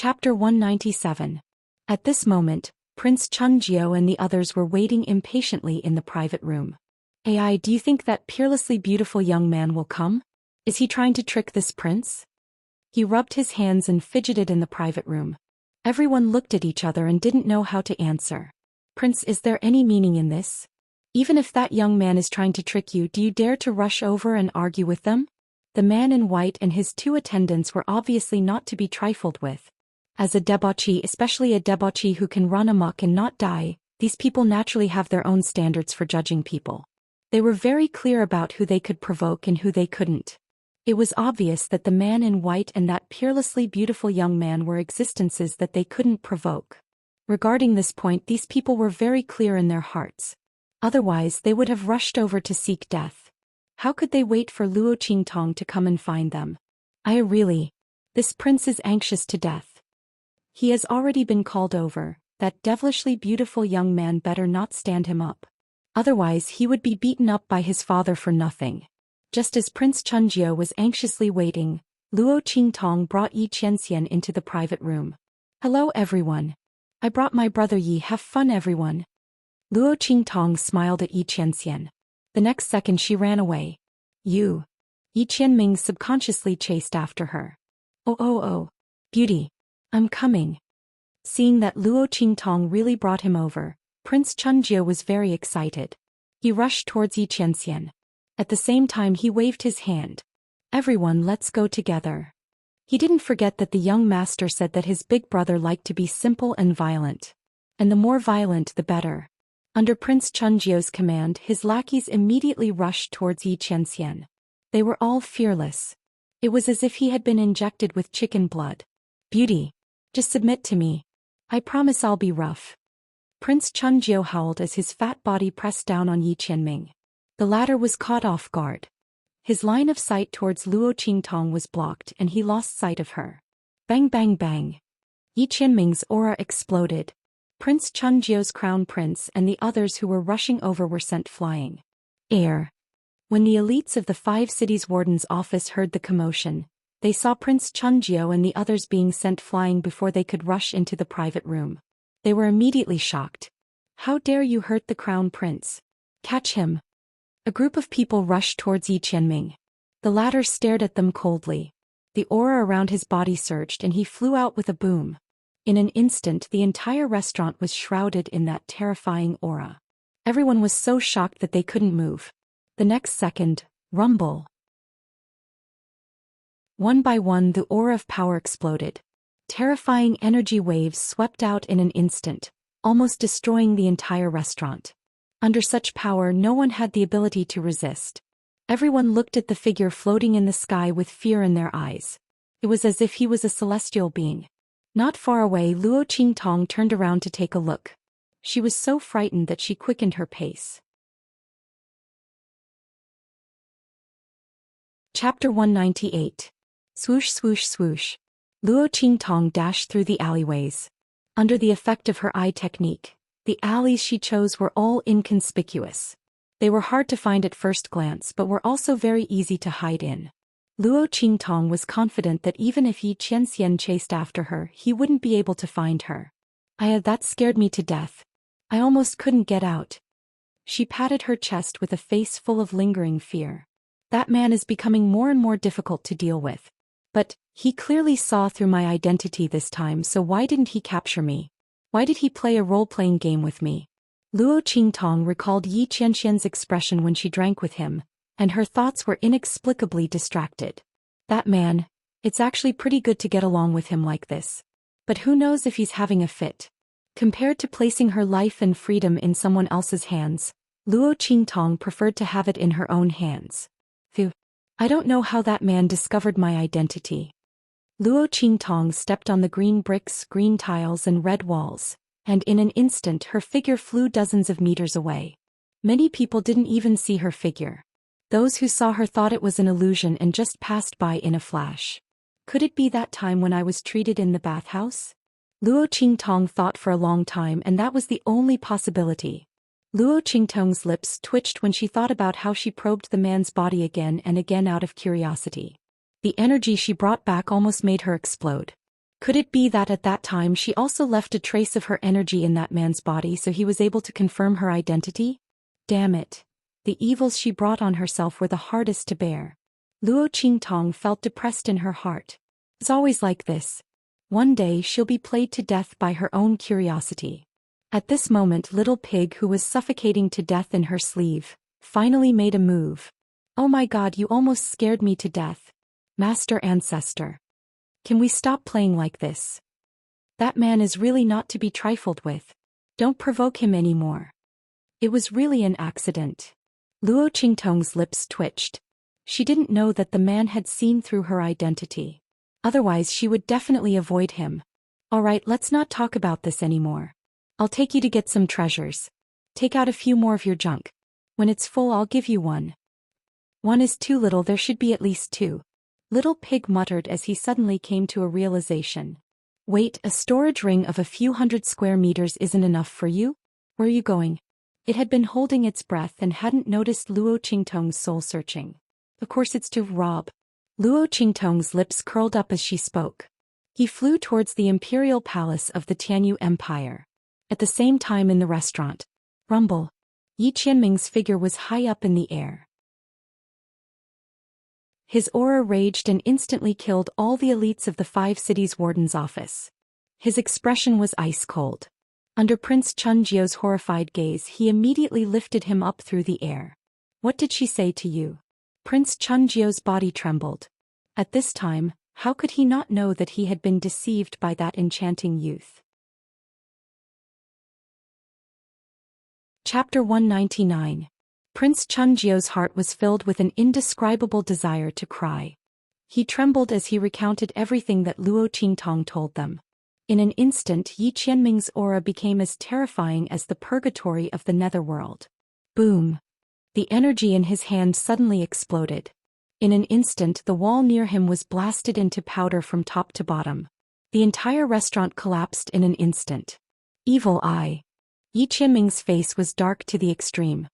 Chapter 197. At this moment, Prince Chunjiu and the others were waiting impatiently in the private room. "AI, do you think that peerlessly beautiful young man will come? Is he trying to trick this prince?" He rubbed his hands and fidgeted in the private room. Everyone looked at each other and didn't know how to answer. "Prince, is there any meaning in this? Even if that young man is trying to trick you, do you dare to rush over and argue with them?" The man in white and his two attendants were obviously not to be trifled with. As a debauchee, especially a debauchee who can run amok and not die, these people naturally have their own standards for judging people. They were very clear about who they could provoke and who they couldn't. It was obvious that the man in white and that peerlessly beautiful young man were existences that they couldn't provoke. Regarding this point, these people were very clear in their hearts. Otherwise, they would have rushed over to seek death. How could they wait for Luo Qingtong to come and find them? This prince is anxious to death. He has already been called over. That devilishly beautiful young man better not stand him up. Otherwise he would be beaten up by his father for nothing. Just as Prince Chunjiu was anxiously waiting, Luo Qingtong brought Yi Xianxian into the private room. "Hello everyone. I brought my brother Yi. Have fun everyone." Luo Qingtong smiled at Yi Xianxian. The next second she ran away. "You." Yi Qianming subconsciously chased after her. Oh, beauty. I'm coming." Seeing that Luo Qingtong really brought him over, Prince Chunjiu was very excited. He rushed towards Yi Qianxian. At the same time he waved his hand. "Everyone, let's go together." He didn't forget that the young master said that his big brother liked to be simple and violent. And the more violent the better. Under Prince Chunjiu's command, his lackeys immediately rushed towards Yi Qianxian. They were all fearless. It was as if he had been injected with chicken blood. "Beauty. Just submit to me. I promise I'll be rough." Prince Chunjiu howled as his fat body pressed down on Yi Qianming. The latter was caught off guard. His line of sight towards Luo Qingtong was blocked and he lost sight of her. Bang bang bang. Yi Qianming's aura exploded. Prince Chunjiu's crown prince and the others who were rushing over were sent flying. Air. When the elites of the 5 cities warden's office heard the commotion, they saw Prince Chunjiu and the others being sent flying before they could rush into the private room. They were immediately shocked. "How dare you hurt the crown prince? Catch him." A group of people rushed towards Yi Qianming. The latter stared at them coldly. The aura around his body surged and he flew out with a boom. In an instant the entire restaurant was shrouded in that terrifying aura. Everyone was so shocked that they couldn't move. The next second, rumble. One by one the aura of power exploded. Terrifying energy waves swept out in an instant, almost destroying the entire restaurant. Under such power no one had the ability to resist. Everyone looked at the figure floating in the sky with fear in their eyes. It was as if he was a celestial being. Not far away Luo Qingtong turned around to take a look. She was so frightened that she quickened her pace. Chapter 198. Swoosh swoosh swoosh. Luo Qingtong dashed through the alleyways. Under the effect of her eye technique, the alleys she chose were all inconspicuous. They were hard to find at first glance but were also very easy to hide in. Luo Qingtong was confident that even if Yi Qianxian chased after her, he wouldn't be able to find her. That scared me to death. I almost couldn't get out." She patted her chest with a face full of lingering fear. "That man is becoming more and more difficult to deal with. But he clearly saw through my identity this time, so why didn't he capture me? Why did he play a role-playing game with me?" Luo Qingtong recalled Yi Qianxian's expression when she drank with him, and her thoughts were inexplicably distracted. That man, it's actually pretty good to get along with him like this. But who knows if he's having a fit? Compared to placing her life and freedom in someone else's hands, Luo Qingtong preferred to have it in her own hands. Phew. I don't know how that man discovered my identity. Luo Qingtong stepped on the green bricks, green tiles and red walls, and in an instant her figure flew dozens of meters away. Many people didn't even see her figure. Those who saw her thought it was an illusion and just passed by in a flash. Could it be that time when I was treated in the bathhouse? Luo Qingtong thought for a long time, and that was the only possibility. Luo Qingtong's lips twitched when she thought about how she probed the man's body again and again out of curiosity. The energy she brought back almost made her explode. Could it be that at that time she also left a trace of her energy in that man's body so he was able to confirm her identity? Damn it. The evils she brought on herself were the hardest to bear. Luo Qingtong felt depressed in her heart. It's always like this. One day she'll be played to death by her own curiosity. At this moment, Little Pig, who was suffocating to death in her sleeve, finally made a move. Oh my god, you almost scared me to death. Master Ancestor. Can we stop playing like this? That man is really not to be trifled with. Don't provoke him anymore. It was really an accident. Luo Qingtong's lips twitched. She didn't know that the man had seen through her identity. Otherwise she would definitely avoid him. Alright, let's not talk about this anymore. I'll take you to get some treasures. Take out a few more of your junk. When it's full I'll give you one. One is too little, there should be at least two. Little Pig muttered as he suddenly came to a realization. Wait, a storage ring of a few hundred square meters isn't enough for you? Where are you going? It had been holding its breath and hadn't noticed Luo Qingtong's soul searching. Of course it's to rob. Luo Qingtong's lips curled up as she spoke. He flew towards the imperial palace of the Tianyu Empire. At the same time in the restaurant. Rumble. Yi Qianming's figure was high up in the air. His aura raged and instantly killed all the elites of the 5 cities warden's office. His expression was ice cold. Under Prince Chunjio's horrified gaze, he immediately lifted him up through the air. What did she say to you? Prince Chunjio's body trembled. At this time, how could he not know that he had been deceived by that enchanting youth? Chapter 199. Prince Chunjio's heart was filled with an indescribable desire to cry. He trembled as he recounted everything that Luo Qingtong told them. In an instant, Yi Qianming's aura became as terrifying as the purgatory of the netherworld. Boom! The energy in his hand suddenly exploded. In an instant, the wall near him was blasted into powder from top to bottom. The entire restaurant collapsed in an instant. Evil eye. Yi Qianming's face was dark to the extreme.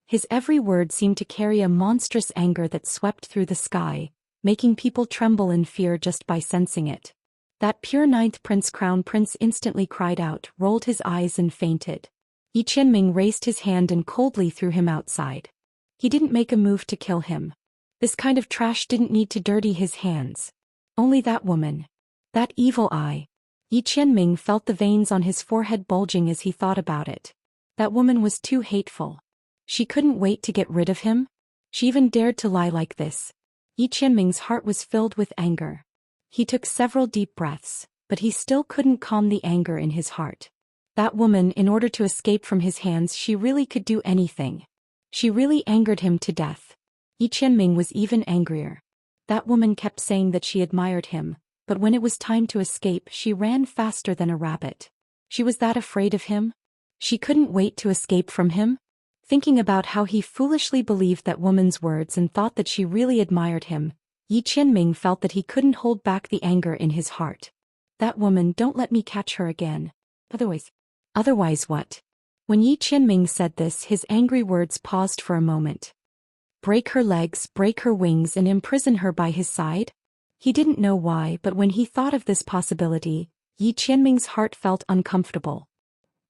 His every word seemed to carry a monstrous anger that swept through the sky, making people tremble in fear just by sensing it. That pure 9th Crown Prince instantly cried out, rolled his eyes and fainted. Yi Qianming raised his hand and coldly threw him outside. He didn't make a move to kill him. This kind of trash didn't need to dirty his hands. Only that woman. That evil eye. Yi Qianming felt the veins on his forehead bulging as he thought about it. That woman was too hateful. She couldn't wait to get rid of him. She even dared to lie like this. Yi Qianming's heart was filled with anger. He took several deep breaths, but he still couldn't calm the anger in his heart. That woman, in order to escape from his hands, she really could do anything. She really angered him to death. Yi Qianming was even angrier. That woman kept saying that she admired him, but when it was time to escape, she ran faster than a rabbit. She was that afraid of him? She couldn't wait to escape from him? Thinking about how he foolishly believed that woman's words and thought that she really admired him, Yi Qianming felt that he couldn't hold back the anger in his heart. That woman, don't let me catch her again. Otherwise what? When Yi Qianming said this, his angry words paused for a moment. Break her legs, break her wings, and imprison her by his side? He didn't know why, but when he thought of this possibility, Yi Qianming's heart felt uncomfortable.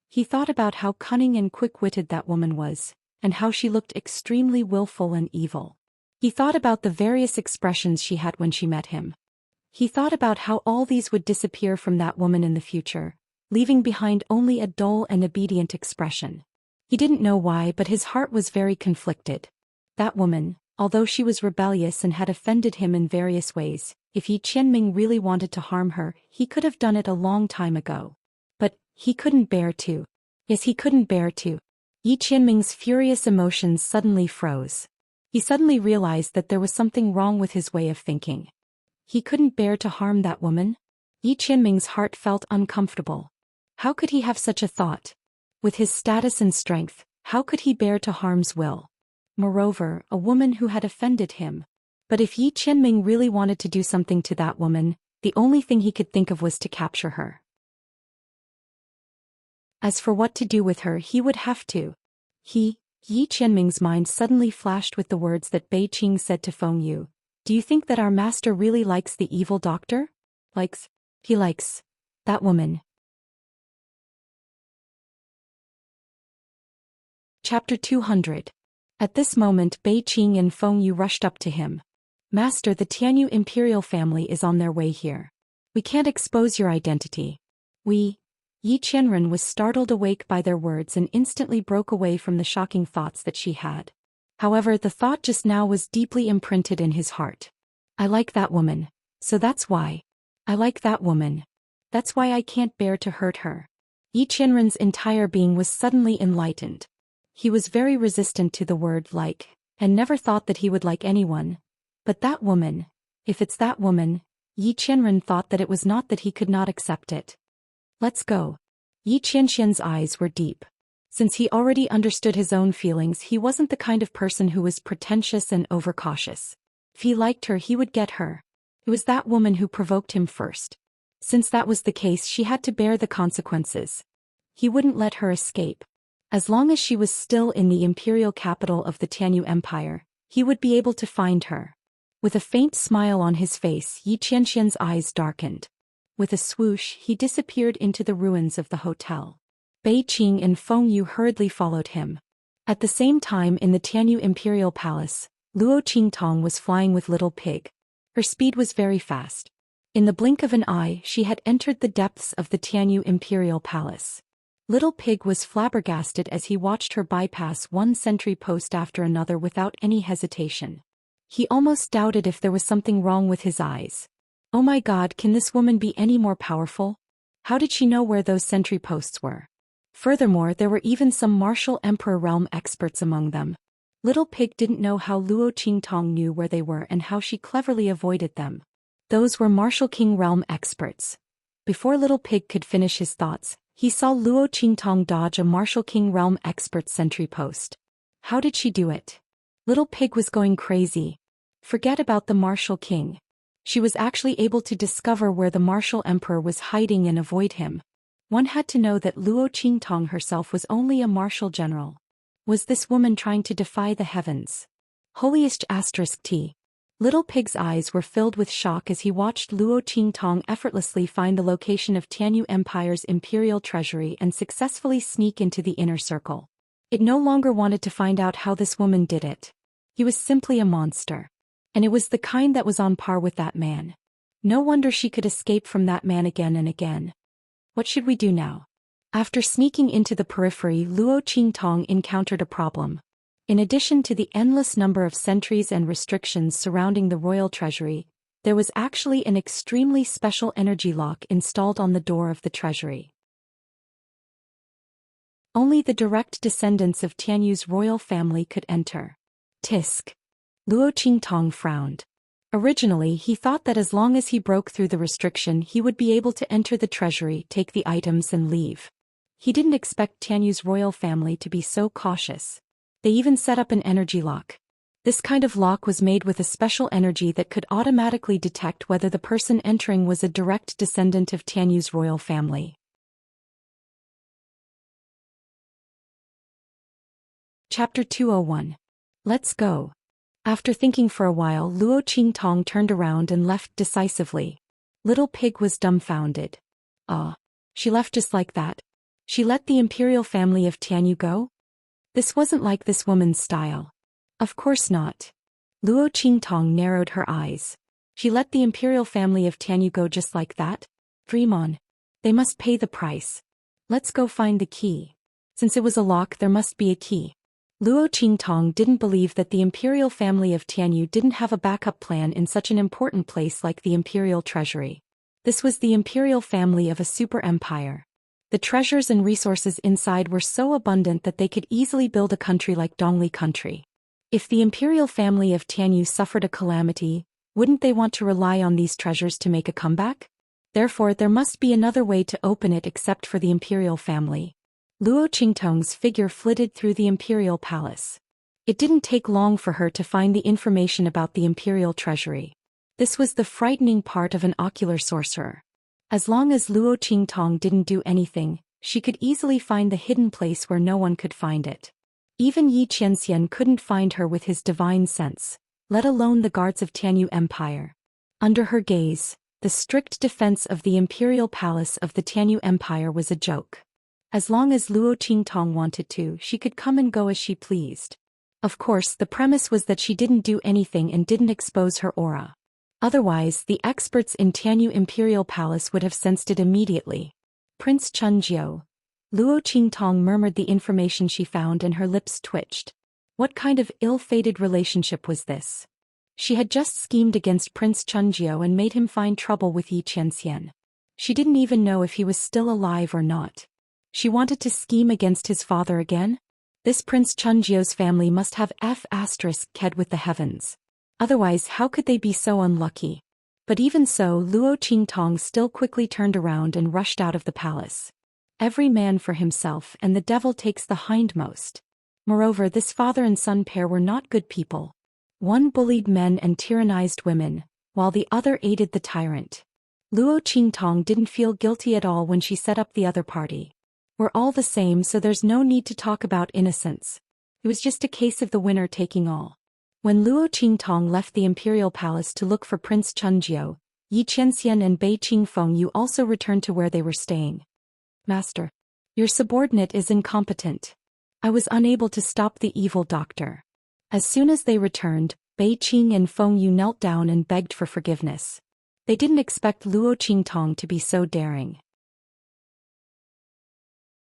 He thought about how cunning and quick-witted that woman was, and how she looked extremely willful and evil. He thought about the various expressions she had when she met him. He thought about how all these would disappear from that woman in the future, leaving behind only a dull and obedient expression. He didn't know why, but his heart was very conflicted. That woman, although she was rebellious and had offended him in various ways, if Yi Qianming really wanted to harm her, he could have done it a long time ago. But he couldn't bear to. Yes, he couldn't bear to. Yi Qianming's furious emotions suddenly froze. He suddenly realized that there was something wrong with his way of thinking. He couldn't bear to harm that woman? Yi Qianming's heart felt uncomfortable. How could he have such a thought? With his status and strength, how could he bear to harm's will? Moreover, a woman who had offended him. But if Yi Qianming really wanted to do something to that woman, the only thing he could think of was to capture her. As for what to do with her, he would have to. Yi Qianming's mind suddenly flashed with the words that Bei Qing said to Feng Yu. Do you think that our master really likes the evil doctor? Likes? He likes that woman. Chapter 200. At this moment Bei Qing and Feng Yu rushed up to him. Master, the Tianyu imperial family is on their way here. We can't expose your identity. Yi Qianren was startled awake by their words and instantly broke away from the shocking thoughts that she had. However, the thought just now was deeply imprinted in his heart. I like that woman, so that's why. I like that woman. That's why I can't bear to hurt her. Yi Qianren's entire being was suddenly enlightened. He was very resistant to the word like, and never thought that he would like anyone. But that woman, if it's that woman, Yi Qianren thought that it was not that he could not accept it. Let's go. Yi Qianxian's eyes were deep. Since he already understood his own feelings, he wasn't the kind of person who was pretentious and overcautious. If he liked her, he would get her. It was that woman who provoked him first. Since that was the case, she had to bear the consequences. He wouldn't let her escape. As long as she was still in the imperial capital of the Tianyu Empire, he would be able to find her. With a faint smile on his face, Yi Qianxian's eyes darkened. With a swoosh, he disappeared into the ruins of the hotel. Bei Qing and Feng Yu hurriedly followed him. At the same time in the Tianyu Imperial Palace, Luo Qingtong was flying with Little Pig. Her speed was very fast. In the blink of an eye, she had entered the depths of the Tianyu Imperial Palace. Little Pig was flabbergasted as he watched her bypass one sentry post after another without any hesitation. He almost doubted if there was something wrong with his eyes. Oh my God, can this woman be any more powerful? How did she know where those sentry posts were? Furthermore, there were even some martial emperor realm experts among them. Little Pig didn't know how Luo Qingtong knew where they were and how she cleverly avoided them. Those were martial king realm experts. Before Little Pig could finish his thoughts, he saw Luo Qingtong dodge a martial king realm expert sentry post. How did she do it? Little Pig was going crazy. Forget about the martial king. She was actually able to discover where the martial emperor was hiding and avoid him. One had to know that Luo Qingtong herself was only a martial general. Was this woman trying to defy the heavens? Holiest *T. Little Pig's eyes were filled with shock as he watched Luo Qingtong effortlessly find the location of Tianyu Empire's imperial treasury and successfully sneak into the inner circle. It no longer wanted to find out how this woman did it. He was simply a monster. And it was the kind that was on par with that man. No wonder she could escape from that man again and again. What should we do now? After sneaking into the periphery, Luo Qingtong encountered a problem. In addition to the endless number of sentries and restrictions surrounding the royal treasury, there was actually an extremely special energy lock installed on the door of the treasury. Only the direct descendants of Tianyu's royal family could enter. Tisk. Luo Qingtong frowned. Originally, he thought that as long as he broke through the restriction, he would be able to enter the treasury, take the items and leave. He didn't expect Tianyu's royal family to be so cautious. They even set up an energy lock. This kind of lock was made with a special energy that could automatically detect whether the person entering was a direct descendant of Tianyu's royal family. Chapter 201. Let's go. After thinking for a while, Luo Qingtong turned around and left decisively. Little Pig was dumbfounded. She left just like that. She let the imperial family of Tianyu go? This wasn't like this woman's style. Of course not. Luo Qingtong narrowed her eyes. She let the imperial family of Tianyu go just like that? Dream on. They must pay the price. Let's go find the key. Since it was a lock, there must be a key. Luo Qingtong didn't believe that the imperial family of Tianyu didn't have a backup plan in such an important place like the imperial treasury. This was the imperial family of a super empire. The treasures and resources inside were so abundant that they could easily build a country like Dongli country. If the imperial family of Tianyu suffered a calamity, wouldn't they want to rely on these treasures to make a comeback? Therefore, there must be another way to open it except for the imperial family. Luo Qingtong's figure flitted through the imperial palace. It didn't take long for her to find the information about the imperial treasury. This was the frightening part of an ocular sorcerer. As long as Luo Qingtong didn't do anything, she could easily find the hidden place where no one could find it. Even Yi Qianxian couldn't find her with his divine sense, let alone the guards of Tianyu Empire. Under her gaze, The strict defense of the imperial palace of the Tianyu Empire was a joke. As long as Luo Qingtong wanted to, she could come and go as she pleased. Of course, the premise was that she didn't do anything and didn't expose her aura. Otherwise, the experts in Tianyu Imperial Palace would have sensed it immediately. Prince Chunjiu. Luo Qingtong murmured the information she found and her lips twitched. What kind of ill-fated relationship was this? She had just schemed against Prince Chunjiu and made him find trouble with Yi Qianxian. She didn't even know if he was still alive or not. She wanted to scheme against his father again? This Prince Chunjiu's family must have F***ed with the heavens. Otherwise, how could they be so unlucky? But even so, Luo Qingtong still quickly turned around and rushed out of the palace. Every man for himself, and the devil takes the hindmost. Moreover, this father and son pair were not good people. One bullied men and tyrannized women, while the other aided the tyrant. Luo Qingtong didn't feel guilty at all when she set up the other party. We're all the same, so there's no need to talk about innocence. It was just a case of the winner taking all. When Luo Qingtong left the imperial palace to look for Prince Chunjiu, Yi Qianxian and Bei Qingfeng also returned to where they were staying. Master, your subordinate is incompetent. I was unable to stop the evil doctor. As soon as they returned, Bei Qing and Feng Yu knelt down and begged for forgiveness. They didn't expect Luo Qingtong to be so daring.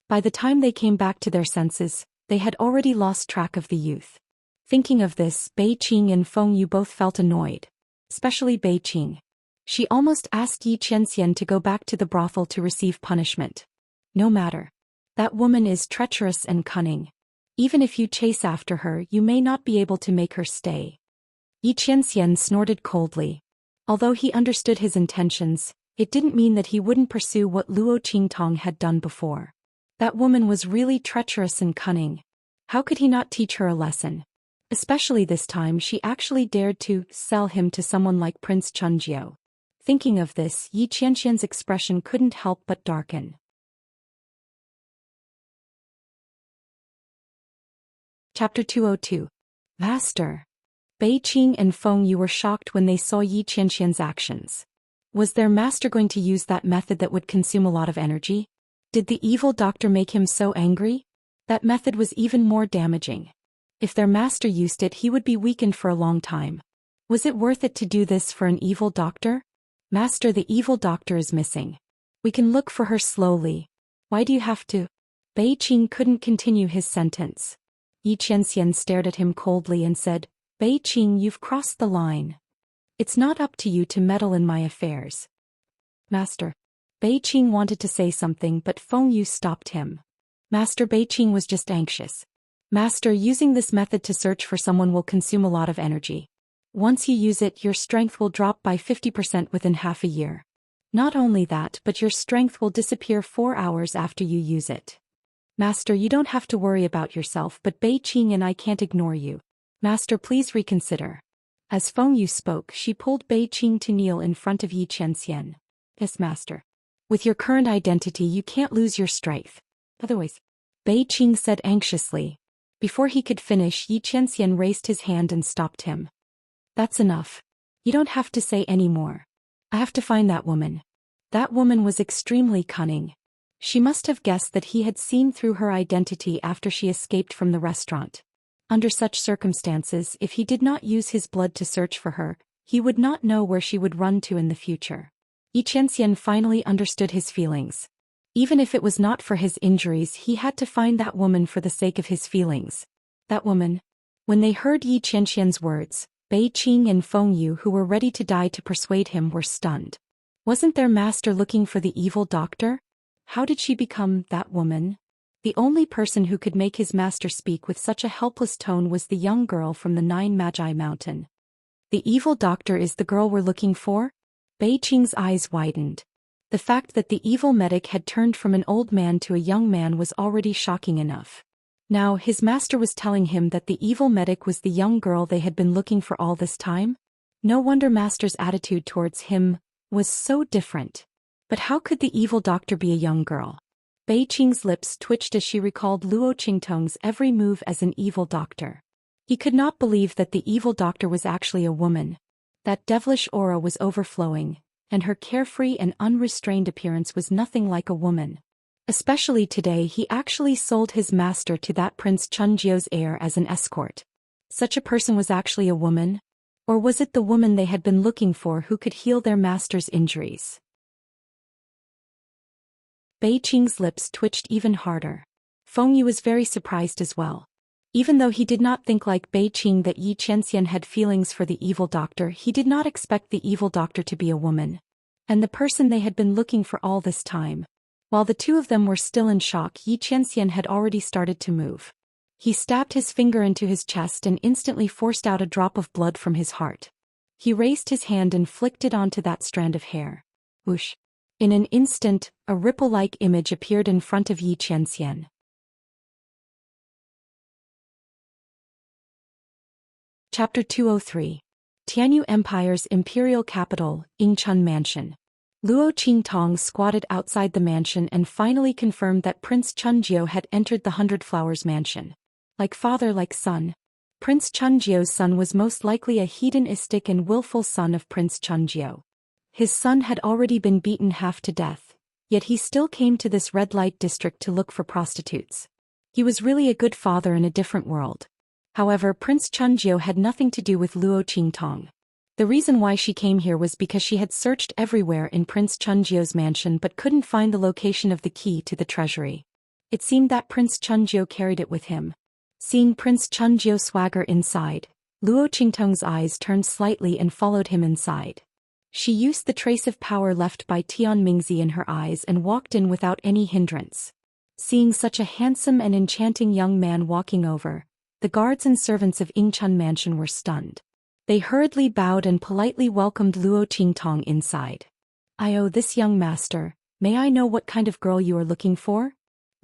By the time they came back to their senses, they had already lost track of the youth. Thinking of this, Bei Qing and Feng Yu both felt annoyed. Especially Bei Qing. She almost asked Yi Qianxian to go back to the brothel to receive punishment. No matter. That woman is treacherous and cunning. Even if you chase after her, you may not be able to make her stay. Yi Qianxian snorted coldly. Although he understood his intentions, it didn't mean that he wouldn't pursue what Luo Qingtong had done before. That woman was really treacherous and cunning. How could he not teach her a lesson? Especially this time she actually dared to sell him to someone like Prince Chunjiu. Thinking of this, Yi Qianxian's expression couldn't help but darken. Chapter 202. Master. Bei Qing and Feng Yu were shocked when they saw Yi Qianxian's actions. Was their master going to use that method that would consume a lot of energy? Did the evil doctor make him so angry? That method was even more damaging. If their master used it, he would be weakened for a long time. Was it worth it to do this for an evil doctor? Master, the evil doctor is missing. We can look for her slowly. Why do you have to? Bei Qing couldn't continue his sentence. Yi Qianxian stared at him coldly and said, Bei Qing, you've crossed the line. It's not up to you to meddle in my affairs. Master. Bei Qing wanted to say something, but Feng Yu stopped him. Master, Bei Qing was just anxious. Master, using this method to search for someone will consume a lot of energy. Once you use it, your strength will drop by 50% within half a year. Not only that, but your strength will disappear 4 hours after you use it. Master, you don't have to worry about yourself, but Bei Qing and I can't ignore you. Master, please reconsider. As Feng Yu spoke, she pulled Bei Qing to kneel in front of Yi Qianxian. Yes, Master. With your current identity, you can't lose your strength. Otherwise, Bei Qing said anxiously. Before he could finish, Yi Qianxian raised his hand and stopped him. That's enough. You don't have to say any more. I have to find that woman. That woman was extremely cunning. She must have guessed that he had seen through her identity after she escaped from the restaurant. Under such circumstances, if he did not use his blood to search for her, he would not know where she would run to in the future. Yi Qianxian finally understood his feelings. Even if it was not for his injuries, he had to find that woman for the sake of his feelings. That woman. When they heard Yi Qianxian's words, Bei Qing and Feng Yu, who were ready to die to persuade him, were stunned. Wasn't their master looking for the evil doctor? How did she become that woman? The only person who could make his master speak with such a helpless tone was the young girl from the 9 Magi Mountain. The evil doctor is the girl we're looking for? Bei Qing's eyes widened. The fact that the evil medic had turned from an old man to a young man was already shocking enough. Now his master was telling him that the evil medic was the young girl they had been looking for all this time? No wonder master's attitude towards him was so different. But how could the evil doctor be a young girl? Bei Qing's lips twitched as she recalled Luo Qingtong's every move as an evil doctor. He could not believe that the evil doctor was actually a woman. That devilish aura was overflowing, and her carefree and unrestrained appearance was nothing like a woman. Especially today, he actually sold his master to that Prince Chunjiu's heir as an escort. Such a person was actually a woman? Or was it the woman they had been looking for who could heal their master's injuries? Bei Qing's lips twitched even harder. Feng Yu was very surprised as well. Even though he did not think like Bei Qing that Yi Qianxian had feelings for the evil doctor, he did not expect the evil doctor to be a woman. And the person they had been looking for all this time. While the two of them were still in shock, Yi Qianxian had already started to move. He stabbed his finger into his chest and instantly forced out a drop of blood from his heart. He raised his hand and flicked it onto that strand of hair. Whoosh! In an instant, a ripple-like image appeared in front of Yi Qianxian. Chapter 203. Tianyu Empire's imperial capital, Yingchun Mansion. Luo Qingtong squatted outside the mansion and finally confirmed that Prince Chunjiu had entered the Hundred Flowers mansion. Like father like son. Prince Chunjiu's son was most likely a hedonistic and willful son of Prince Chunjiu. His son had already been beaten half to death, yet he still came to this red light district to look for prostitutes. He was really a good father in a different world. However, Prince Chunjiu had nothing to do with Luo Qingtong. The reason why she came here was because she had searched everywhere in Prince Chunjiu's mansion but couldn't find the location of the key to the treasury. It seemed that Prince Chunjiu carried it with him. Seeing Prince Chunjiu swagger inside, Luo Qingtong's eyes turned slightly and followed him inside. She used the trace of power left by Tian Mingzi in her eyes and walked in without any hindrance. Seeing such a handsome and enchanting young man walking over, the guards and servants of Yingchun Mansion were stunned. They hurriedly bowed and politely welcomed Luo Qingtong inside. This young master, may I know what kind of girl you are looking for?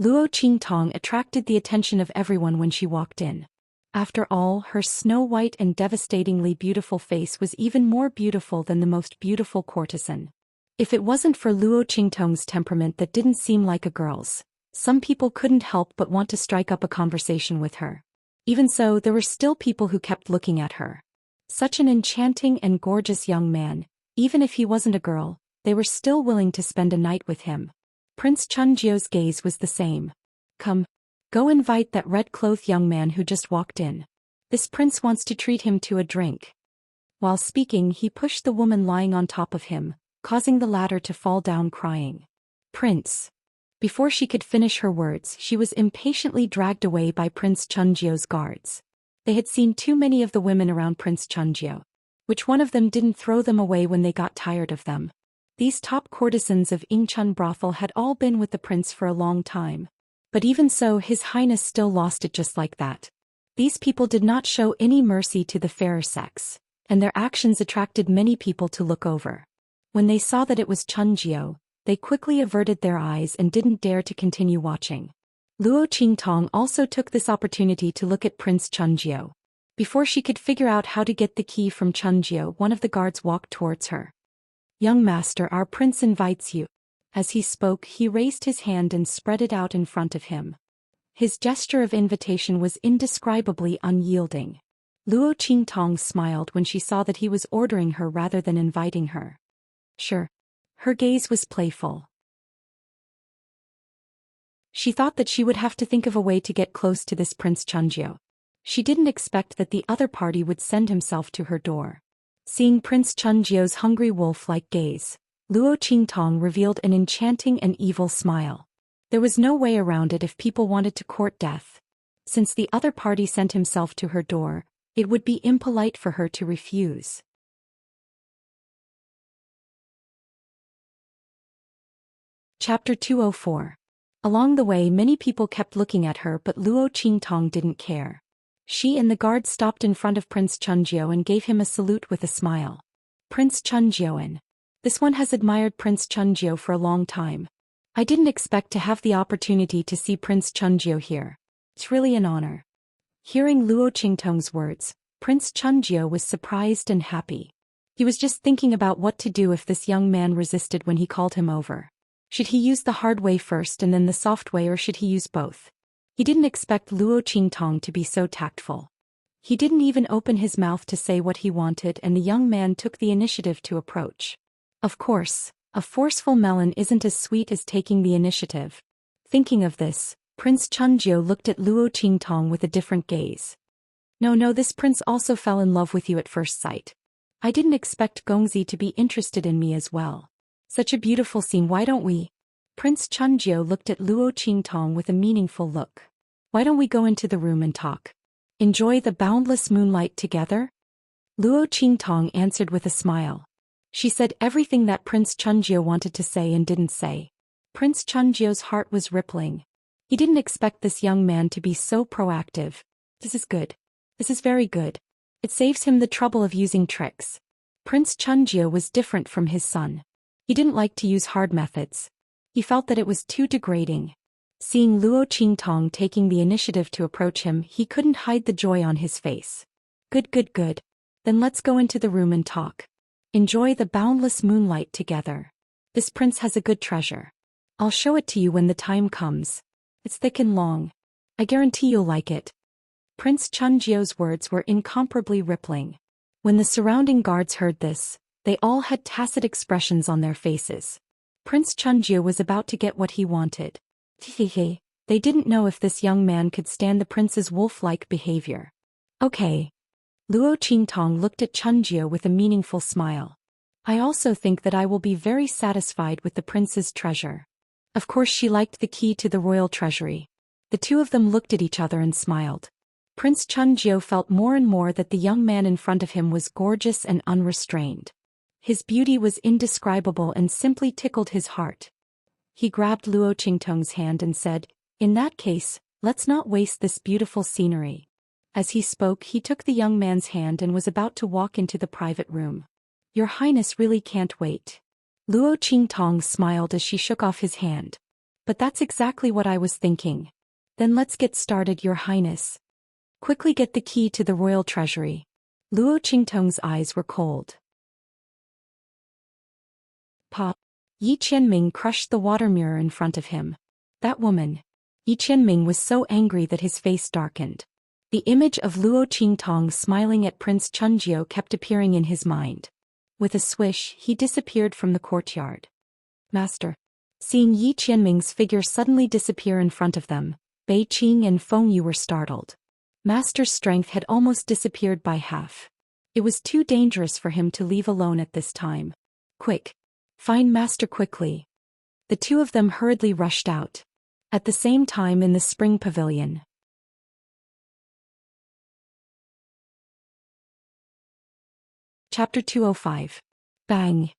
Luo Qingtong attracted the attention of everyone when she walked in. After all, her snow-white and devastatingly beautiful face was even more beautiful than the most beautiful courtesan. If it wasn't for Luo Qingtong's temperament that didn't seem like a girl's, some people couldn't help but want to strike up a conversation with her. Even so, there were still people who kept looking at her. Such an enchanting and gorgeous young man, even if he wasn't a girl, they were still willing to spend a night with him. Prince Chunjiu's gaze was the same. Come. Go invite that red-clothed young man who just walked in. This prince wants to treat him to a drink. While speaking, he pushed the woman lying on top of him, causing the latter to fall down crying. Prince. Before she could finish her words, she was impatiently dragged away by Prince Chunjiu's guards. They had seen too many of the women around Prince Chunjiu. Which one of them didn't throw them away when they got tired of them? These top courtesans of Yingchun brothel had all been with the prince for a long time. But even so, His Highness still lost it just like that. These people did not show any mercy to the fairer sex, and their actions attracted many people to look over. When they saw that it was Chunjiu, they quickly averted their eyes and didn't dare to continue watching. Luo Qingtong also took this opportunity to look at Prince Chunjiu. Before she could figure out how to get the key from Chunjiu, one of the guards walked towards her. Young master, our prince invites you. As he spoke, he raised his hand and spread it out in front of him. His gesture of invitation was indescribably unyielding. Luo Qingtong smiled when she saw that he was ordering her rather than inviting her. Sure. Her gaze was playful. She thought that she would have to think of a way to get close to this Prince Chunjiu. She didn't expect that the other party would send himself to her door. Seeing Prince Chunjiu's hungry wolf-like gaze, Luo Qingtong revealed an enchanting and evil smile. There was no way around it if people wanted to court death. Since the other party sent himself to her door, it would be impolite for her to refuse. Chapter 204. Along the way, many people kept looking at her, but Luo Qingtong didn't care. She and the guard stopped in front of Prince Chunjiu and gave him a salute with a smile. Prince Chunjiuan. This one has admired Prince Chunjiu for a long time. I didn't expect to have the opportunity to see Prince Chunjiu here. It's really an honor. Hearing Luo Qingtong's words, Prince Chunjiu was surprised and happy. He was just thinking about what to do if this young man resisted when he called him over. Should he use the hard way first and then the soft way, or should he use both? He didn't expect Luo Qingtong to be so tactful. He didn't even open his mouth to say what he wanted, and the young man took the initiative to approach. Of course, a forceful melon isn't as sweet as taking the initiative. Thinking of this, Prince Chunjiu looked at Luo Qingtong with a different gaze. No, this prince also fell in love with you at first sight. I didn't expect Gongzi to be interested in me as well. Such a beautiful scene, why don't we? Prince Chunjiu looked at Luo Qingtong with a meaningful look. Why don't we go into the room and talk? Enjoy the boundless moonlight together? Luo Qingtong answered with a smile. She said everything that Prince Chunjiu wanted to say and didn't say. Prince Chunjiu's heart was rippling. He didn't expect this young man to be so proactive. This is good. This is very good. It saves him the trouble of using tricks. Prince Chunjiu was different from his son. He didn't like to use hard methods. He felt that it was too degrading. Seeing Luo Qingtong taking the initiative to approach him, he couldn't hide the joy on his face. Good. Then let's go into the room and talk. Enjoy the boundless moonlight together. This prince has a good treasure. I'll show it to you when the time comes. It's thick and long. I guarantee you'll like it. Prince Chunjiu's words were incomparably rippling. When the surrounding guards heard this, they all had tacit expressions on their faces. Prince Chunjiu was about to get what he wanted. Hehehe, they didn't know if this young man could stand the prince's wolf-like behavior. Okay. Luo Qingtong looked at Chunjiu with a meaningful smile. I also think that I will be very satisfied with the prince's treasure. Of course she liked the key to the royal treasury. The two of them looked at each other and smiled. Prince Chunjiu felt more and more that the young man in front of him was gorgeous and unrestrained. His beauty was indescribable and simply tickled his heart. He grabbed Luo Qingtong's hand and said, "In that case, let's not waste this beautiful scenery." As he spoke, he took the young man's hand and was about to walk into the private room. "Your Highness really can't wait." Luo Qingtong smiled as she shook off his hand. "But that's exactly what I was thinking." "Then let's get started, Your Highness. Quickly get the key to the royal treasury." Luo Qingtong's eyes were cold. Pop. Yi Qianming crushed the water mirror in front of him. That woman. Yi Qianming was so angry that his face darkened. The image of Luo Qingtong smiling at Prince Chunjiu kept appearing in his mind. With a swish, he disappeared from the courtyard. Master. Seeing Yi Qianming's figure suddenly disappear in front of them, Bei Qing and Feng Yu were startled. Master's strength had almost disappeared by half. It was too dangerous for him to leave alone at this time. Quick. Find Master quickly. The two of them hurriedly rushed out. At the same time in the spring pavilion. Chapter 205. Bang.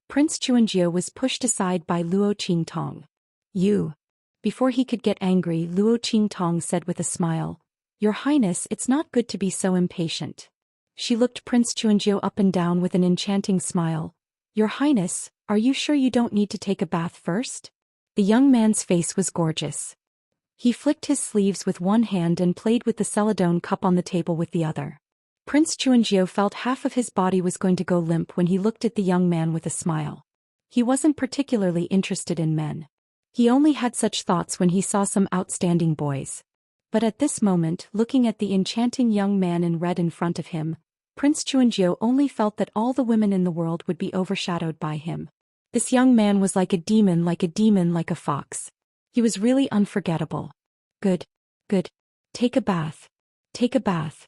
Prince Chunjiu was pushed aside by Luo Qingtong. "You." Before he could get angry, Luo Qingtong said with a smile, "Your Highness, it's not good to be so impatient." She looked Prince Chunjiu up and down with an enchanting smile. "Your Highness, are you sure you don't need to take a bath first?" The young man's face was gorgeous. He flicked his sleeves with one hand and played with the celadone cup on the table with the other. Prince Chunjiu felt half of his body was going to go limp when he looked at the young man with a smile. He wasn't particularly interested in men. He only had such thoughts when he saw some outstanding boys. But at this moment, looking at the enchanting young man in red in front of him, Prince Chunjiu only felt that all the women in the world would be overshadowed by him. This young man was like a demon, like a fox. He was really unforgettable. Good. Take a bath. Take a bath.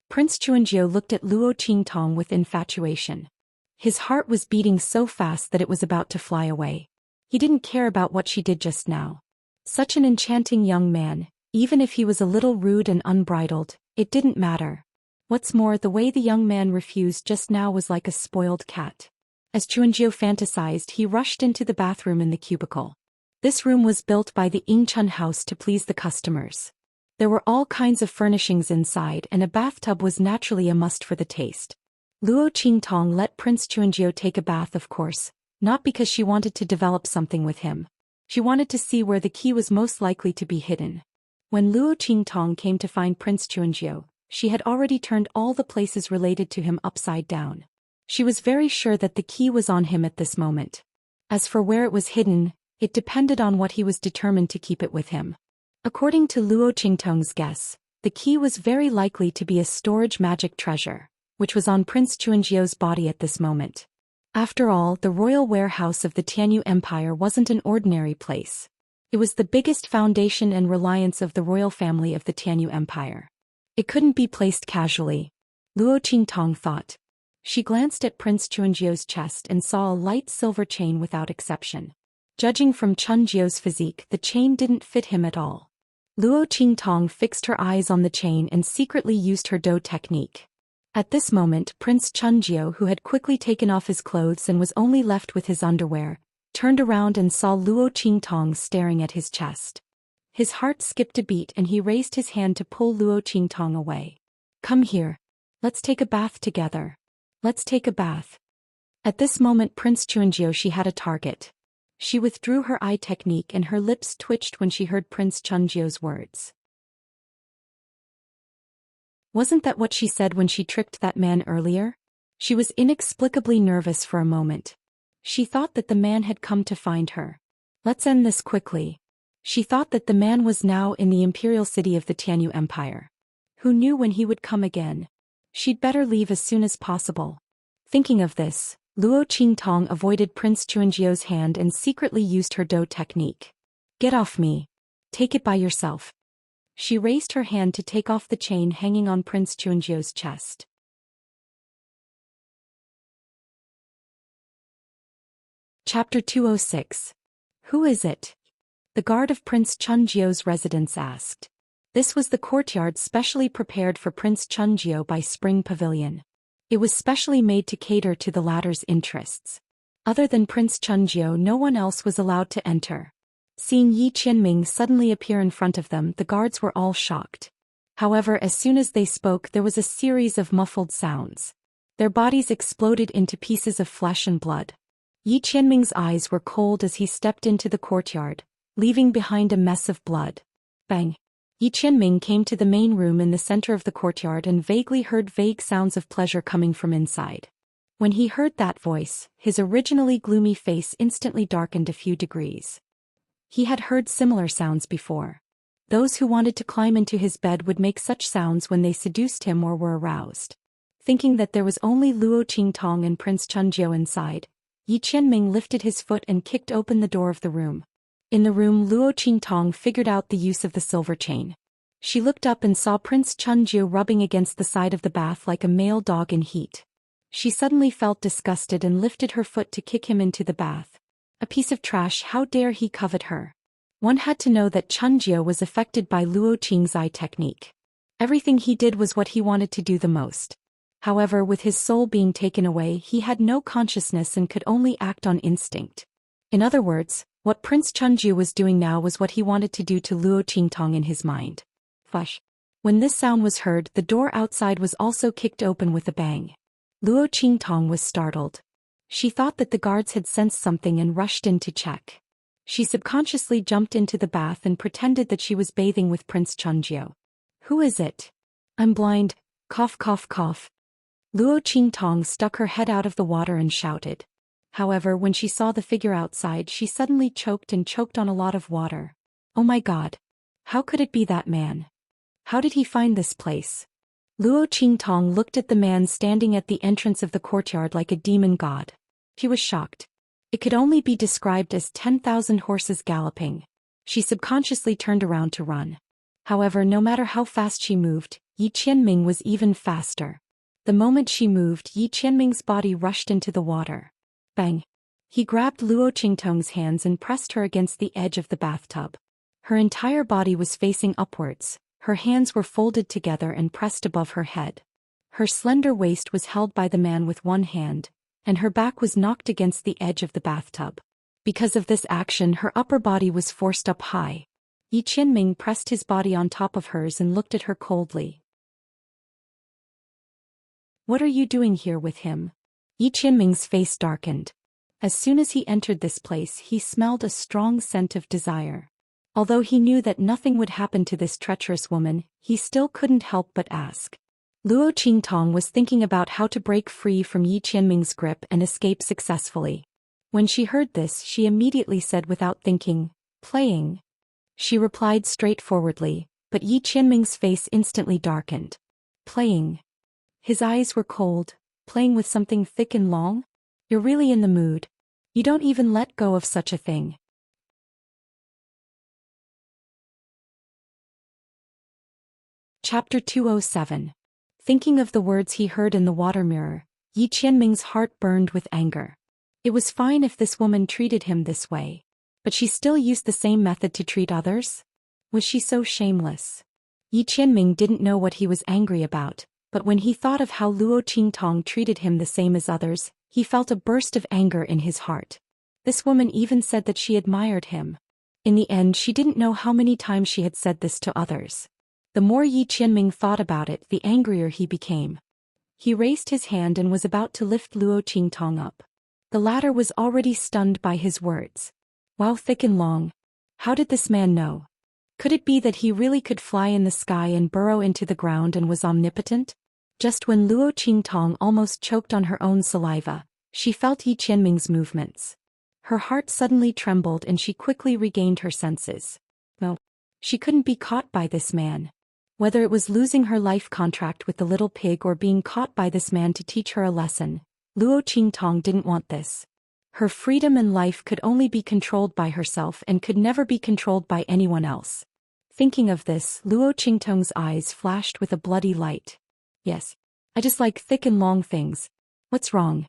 Prince Chunjiu looked at Luo Qingtong with infatuation. His heart was beating so fast that it was about to fly away. He didn't care about what she did just now. Such an enchanting young man, even if he was a little rude and unbridled, it didn't matter. What's more, the way the young man refused just now was like a spoiled cat. As Chunjiu fantasized, he rushed into the bathroom in the cubicle. This room was built by the Yingchun house to please the customers. There were all kinds of furnishings inside, and a bathtub was naturally a must for the taste. Luo Qingtong let Prince Chunjiu take a bath, of course, not because she wanted to develop something with him. She wanted to see where the key was most likely to be hidden. When Luo Qingtong came to find Prince Chunjiu, she had already turned all the places related to him upside down. She was very sure that the key was on him at this moment. As for where it was hidden, it depended on what he was determined to keep it with him. According to Luo Qingtong's guess, the key was very likely to be a storage magic treasure, which was on Prince Chunjiu's body at this moment. After all, the royal warehouse of the Tianyu Empire wasn't an ordinary place. It was the biggest foundation and reliance of the royal family of the Tianyu Empire. It couldn't be placed casually, Luo Qingtong thought. She glanced at Prince Chunjio's chest and saw a light silver chain without exception. Judging from Chunjio's physique, the chain didn't fit him at all. Luo Qingtong fixed her eyes on the chain and secretly used her Dou technique. At this moment, Prince Chunjio, who had quickly taken off his clothes and was only left with his underwear, turned around and saw Luo Qingtong staring at his chest. His heart skipped a beat and he raised his hand to pull Luo Qingtong away. "Come here. Let's take a bath together. Let's take a bath." At this moment, Prince Chunjio, she had a target. She withdrew her eye technique and her lips twitched when she heard Prince Chunjio's words. Wasn't that what she said when she tricked that man earlier? She was inexplicably nervous for a moment. She thought that the man had come to find her. Let's end this quickly. She thought that the man was now in the imperial city of the Tianyu Empire. Who knew when he would come again? She'd better leave as soon as possible. Thinking of this, Luo Qingtong avoided Prince Chunjio's hand and secretly used her Dou technique. "Get off me. Take it by yourself." She raised her hand to take off the chain hanging on Prince Chunjio's chest. Chapter 206. Who is it? The guard of Prince Chunjio's residence asked. This was the courtyard specially prepared for Prince Chunjio by Spring Pavilion. It was specially made to cater to the latter's interests. Other than Prince Chunjio, no one else was allowed to enter. Seeing Yi Qianming suddenly appear in front of them, the guards were all shocked. However, as soon as they spoke, there was a series of muffled sounds. Their bodies exploded into pieces of flesh and blood. Yi Qianming's eyes were cold as he stepped into the courtyard, leaving behind a mess of blood. Bang! Yi Qianming came to the main room in the center of the courtyard and vaguely heard vague sounds of pleasure coming from inside. When he heard that voice, his originally gloomy face instantly darkened a few degrees. He had heard similar sounds before. Those who wanted to climb into his bed would make such sounds when they seduced him or were aroused. Thinking that there was only Luo Qingtong and Prince Chunjio inside, Yi Qianming lifted his foot and kicked open the door of the room. In the room, Luo Qingtong figured out the use of the silver chain. She looked up and saw Prince Chunjio rubbing against the side of the bath like a male dog in heat. She suddenly felt disgusted and lifted her foot to kick him into the bath. A piece of trash, how dare he covet her? One had to know that Chunjio was affected by Luo Qing's eye technique. Everything he did was what he wanted to do the most. However, with his soul being taken away, he had no consciousness and could only act on instinct. In other words, what Prince Chunjio was doing now was what he wanted to do to Luo Qingtong in his mind. Fush. When this sound was heard, the door outside was also kicked open with a bang. Luo Qingtong was startled. She thought that the guards had sensed something and rushed in to check. She subconsciously jumped into the bath and pretended that she was bathing with Prince Chunjio. "Who is it? I'm blind. Cough cough cough." Luo Qingtong stuck her head out of the water and shouted. However, when she saw the figure outside, she suddenly choked on a lot of water. Oh my god. How could it be that man? How did he find this place? Luo Qingtong looked at the man standing at the entrance of the courtyard like a demon god. She was shocked. It could only be described as 10,000 horses galloping. She subconsciously turned around to run. However, no matter how fast she moved, Yi Qianming was even faster. The moment she moved, Yi Qianming's body rushed into the water. Bang! He grabbed Luo Qingtong's hands and pressed her against the edge of the bathtub. Her entire body was facing upwards, her hands were folded together and pressed above her head. Her slender waist was held by the man with one hand, and her back was knocked against the edge of the bathtub. Because of this action, her upper body was forced up high. Yi Qianming pressed his body on top of hers and looked at her coldly. "What are you doing here with him?" Yi Qianming's face darkened. As soon as he entered this place, he smelled a strong scent of desire. Although he knew that nothing would happen to this treacherous woman, he still couldn't help but ask. Luo Qingtong was thinking about how to break free from Yi Qianming's grip and escape successfully. When she heard this, she immediately said without thinking, "Playing." She replied straightforwardly, but Yi Qianming's face instantly darkened. Playing. His eyes were cold. Playing with something thick and long? You're really in the mood. You don't even let go of such a thing. Chapter 207. Thinking of the words he heard in the water mirror, Yi Qianming's heart burned with anger. It was fine if this woman treated him this way. But she still used the same method to treat others? Was she so shameless? Yi Qianming didn't know what he was angry about, but when he thought of how Luo Qingtong treated him the same as others, he felt a burst of anger in his heart. This woman even said that she admired him. In the end, she didn't know how many times she had said this to others. The more Yi Qianming thought about it, the angrier he became. He raised his hand and was about to lift Luo Qingtong up. The latter was already stunned by his words. Wow, thick and long. How did this man know? Could it be that he really could fly in the sky and burrow into the ground and was omnipotent? Just when Luo Qingtong almost choked on her own saliva, she felt Yi Qianming's movements. Her heart suddenly trembled and she quickly regained her senses. No, she couldn't be caught by this man. Whether it was losing her life contract with the little pig or being caught by this man to teach her a lesson, Luo Qingtong didn't want this. Her freedom and life could only be controlled by herself and could never be controlled by anyone else. Thinking of this, Luo Qingtong's eyes flashed with a bloody light. Yes, I just like thick and long things. What's wrong?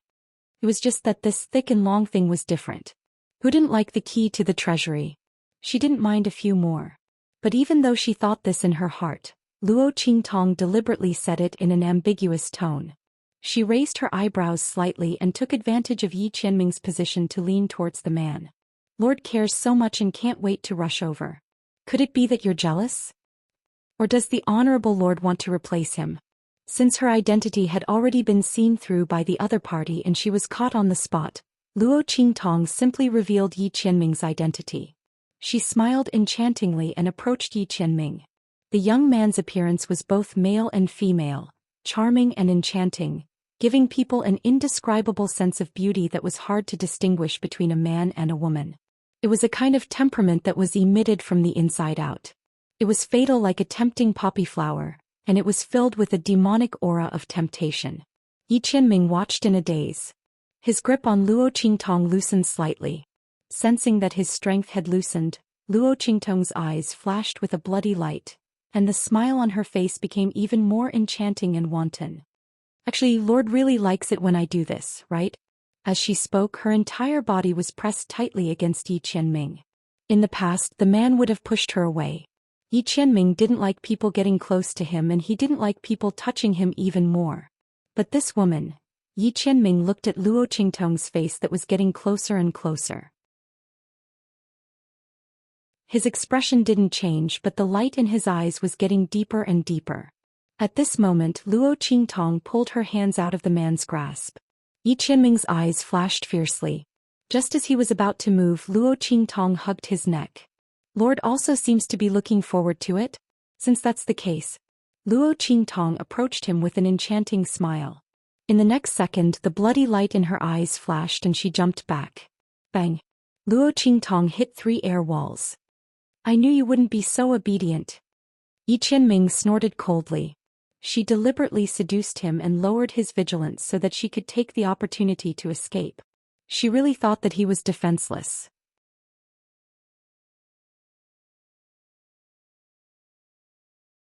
It was just that this thick and long thing was different. Who didn't like the key to the treasury? She didn't mind a few more. But even though she thought this in her heart, Luo Qingtong deliberately said it in an ambiguous tone. She raised her eyebrows slightly and took advantage of Yi Qianming's position to lean towards the man. Lord cares so much and can't wait to rush over. Could it be that you're jealous? Or does the honorable lord want to replace him? Since her identity had already been seen through by the other party and she was caught on the spot, Luo Qingtong simply revealed Yi Qianming's identity. She smiled enchantingly and approached Yi Qianming. The young man's appearance was both male and female, charming and enchanting, giving people an indescribable sense of beauty that was hard to distinguish between a man and a woman. It was a kind of temperament that was emitted from the inside out. It was fatal like a tempting poppy flower, and it was filled with a demonic aura of temptation. Yi Qianming watched in a daze. His grip on Luo Qingtong loosened slightly. Sensing that his strength had loosened, Luo Qingtong's eyes flashed with a bloody light, and the smile on her face became even more enchanting and wanton. Actually, Lord really likes it when I do this, right? As she spoke, her entire body was pressed tightly against Yi Qianming. In the past, the man would have pushed her away. Yi Qianming didn't like people getting close to him and he didn't like people touching him even more. But this woman, Yi Qianming looked at Luo Qingtong's face that was getting closer and closer. His expression didn't change, but the light in his eyes was getting deeper and deeper. At this moment, Luo Qingtong pulled her hands out of the man's grasp. Yi Qianming's eyes flashed fiercely. Just as he was about to move, Luo Qingtong hugged his neck. Lord also seems to be looking forward to it? Since that's the case. Luo Qingtong approached him with an enchanting smile. In the next second, the bloody light in her eyes flashed and she jumped back. Bang! Luo Qingtong hit 3 air walls. I knew you wouldn't be so obedient. Yi Qianming snorted coldly. She deliberately seduced him and lowered his vigilance so that she could take the opportunity to escape. She really thought that he was defenseless.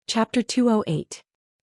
Chapter 208.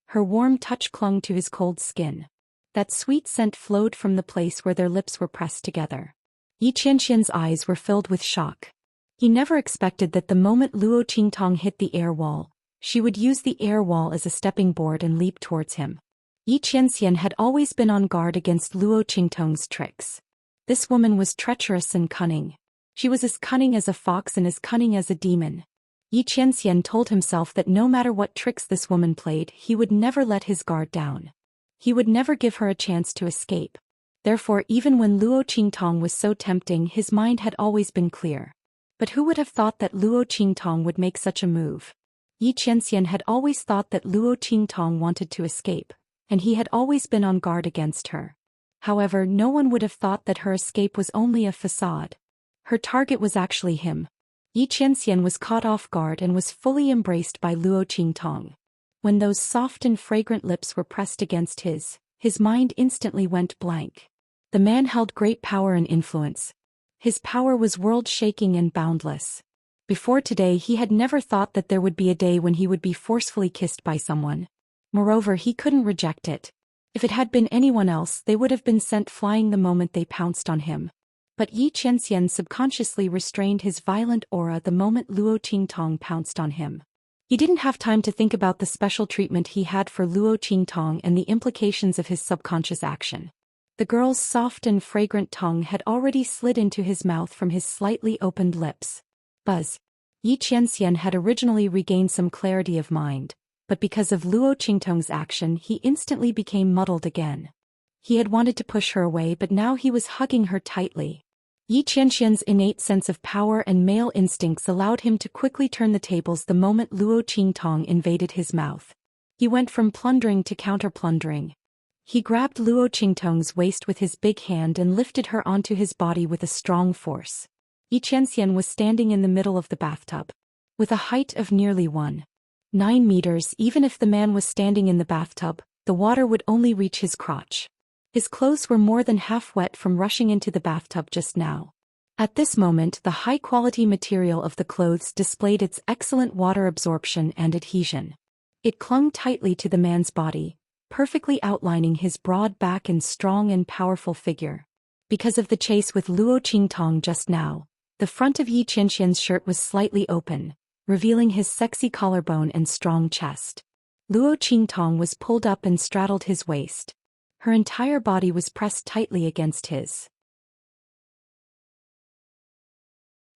Her warm touch clung to his cold skin. That sweet scent flowed from the place where their lips were pressed together. Yi Qianxian's eyes were filled with shock. He never expected that the moment Luo Qingtong hit the air wall, she would use the air wall as a stepping board and leap towards him. Yi Qianxian had always been on guard against Luo Qingtong's tricks. This woman was treacherous and cunning. She was as cunning as a fox and as cunning as a demon. Yi Qianxian told himself that no matter what tricks this woman played, he would never let his guard down. He would never give her a chance to escape. Therefore, even when Luo Qingtong was so tempting, his mind had always been clear. But who would have thought that Luo Qingtong would make such a move? Yi Qianxian had always thought that Luo Qingtong wanted to escape, and he had always been on guard against her. However, no one would have thought that her escape was only a facade. Her target was actually him. Yi Qianxian was caught off guard and was fully embraced by Luo Qingtong. When those soft and fragrant lips were pressed against his mind instantly went blank. The man held great power and influence. His power was world-shaking and boundless. Before today he had never thought that there would be a day when he would be forcefully kissed by someone. Moreover, he couldn't reject it. If it had been anyone else, they would have been sent flying the moment they pounced on him. But Xianxia subconsciously restrained his violent aura the moment Luo Qingtong pounced on him. He didn't have time to think about the special treatment he had for Luo Qingtong and the implications of his subconscious action. The girl's soft and fragrant tongue had already slid into his mouth from his slightly opened lips. Buzz. Xianxia had originally regained some clarity of mind, but because of Luo Qingtong's action he instantly became muddled again. He had wanted to push her away, but now he was hugging her tightly. Xianxia's innate sense of power and male instincts allowed him to quickly turn the tables the moment Luo Qingtong invaded his mouth. He went from plundering to counter-plundering. He grabbed Luo Qingtong's waist with his big hand and lifted her onto his body with a strong force. Xianxia was standing in the middle of the bathtub. With a height of nearly 1.9 meters, even if the man was standing in the bathtub, the water would only reach his crotch. His clothes were more than half wet from rushing into the bathtub just now. At this moment, the high-quality material of the clothes displayed its excellent water absorption and adhesion. It clung tightly to the man's body, perfectly outlining his broad back and strong and powerful figure. Because of the chase with Luo Qingtong just now, the front of Xianxia's shirt was slightly open, revealing his sexy collarbone and strong chest. Luo Qingtong was pulled up and straddled his waist. Her entire body was pressed tightly against his.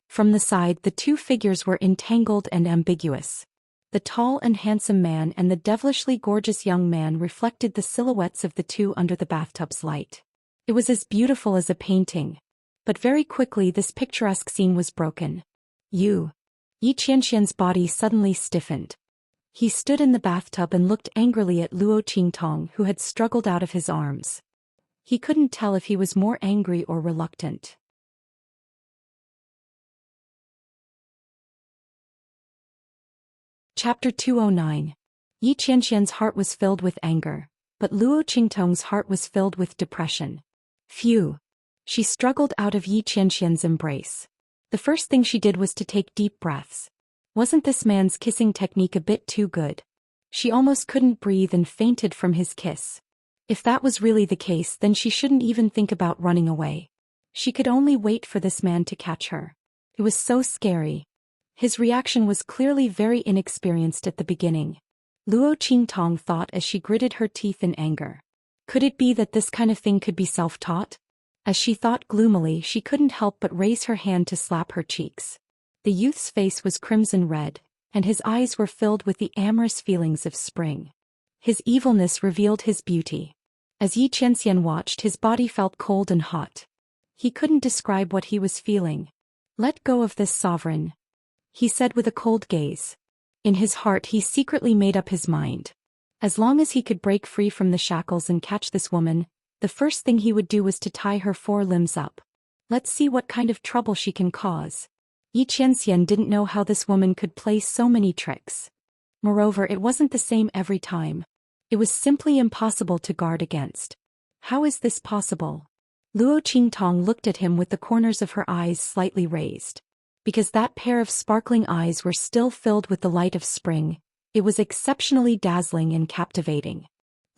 From the side, the two figures were entangled and ambiguous. The tall and handsome man and the devilishly gorgeous young man reflected the silhouettes of the two under the bathtub's light. It was as beautiful as a painting. But very quickly this picturesque scene was broken. Xianxia's body suddenly stiffened. He stood in the bathtub and looked angrily at Luo Qingtong, who had struggled out of his arms. He couldn't tell if he was more angry or reluctant. Chapter 209. Xianxia's heart was filled with anger, but Luo Qingtong's heart was filled with depression. Phew. She struggled out of Xianxia's embrace. The first thing she did was to take deep breaths. Wasn't this man's kissing technique a bit too good? She almost couldn't breathe and fainted from his kiss. If that was really the case, then she shouldn't even think about running away. She could only wait for this man to catch her. It was so scary. His reaction was clearly very inexperienced at the beginning. Luo Qingtong thought as she gritted her teeth in anger. Could it be that this kind of thing could be self-taught? As she thought gloomily, she couldn't help but raise her hand to slap her cheeks. The youth's face was crimson red, and his eyes were filled with the amorous feelings of spring. His evilness revealed his beauty. As Xianxia watched, his body felt cold and hot. He couldn't describe what he was feeling. "Let go of this sovereign," he said with a cold gaze. In his heart he secretly made up his mind. As long as he could break free from the shackles and catch this woman, the first thing he would do was to tie her 4 limbs up. Let's see what kind of trouble she can cause. Xianxia didn't know how this woman could play so many tricks. Moreover, it wasn't the same every time. It was simply impossible to guard against. How is this possible? Luo Qingtong looked at him with the corners of her eyes slightly raised. Because that pair of sparkling eyes were still filled with the light of spring, it was exceptionally dazzling and captivating.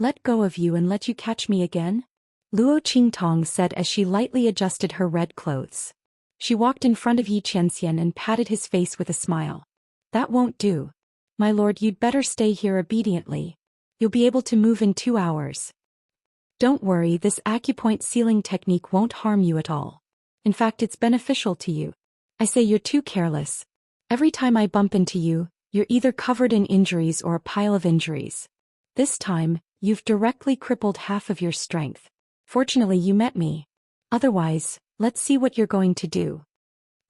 "Let go of you and let you catch me again?" Luo Qingtong said as she lightly adjusted her red clothes. She walked in front of Xianxia and patted his face with a smile. "That won't do. My lord, you'd better stay here obediently. You'll be able to move in 2 hours. Don't worry, this acupoint sealing technique won't harm you at all. In fact, it's beneficial to you. I say you're too careless. Every time I bump into you, you're either covered in injuries or a pile of injuries. This time, you've directly crippled half of your strength. Fortunately you met me. Otherwise, let's see what you're going to do."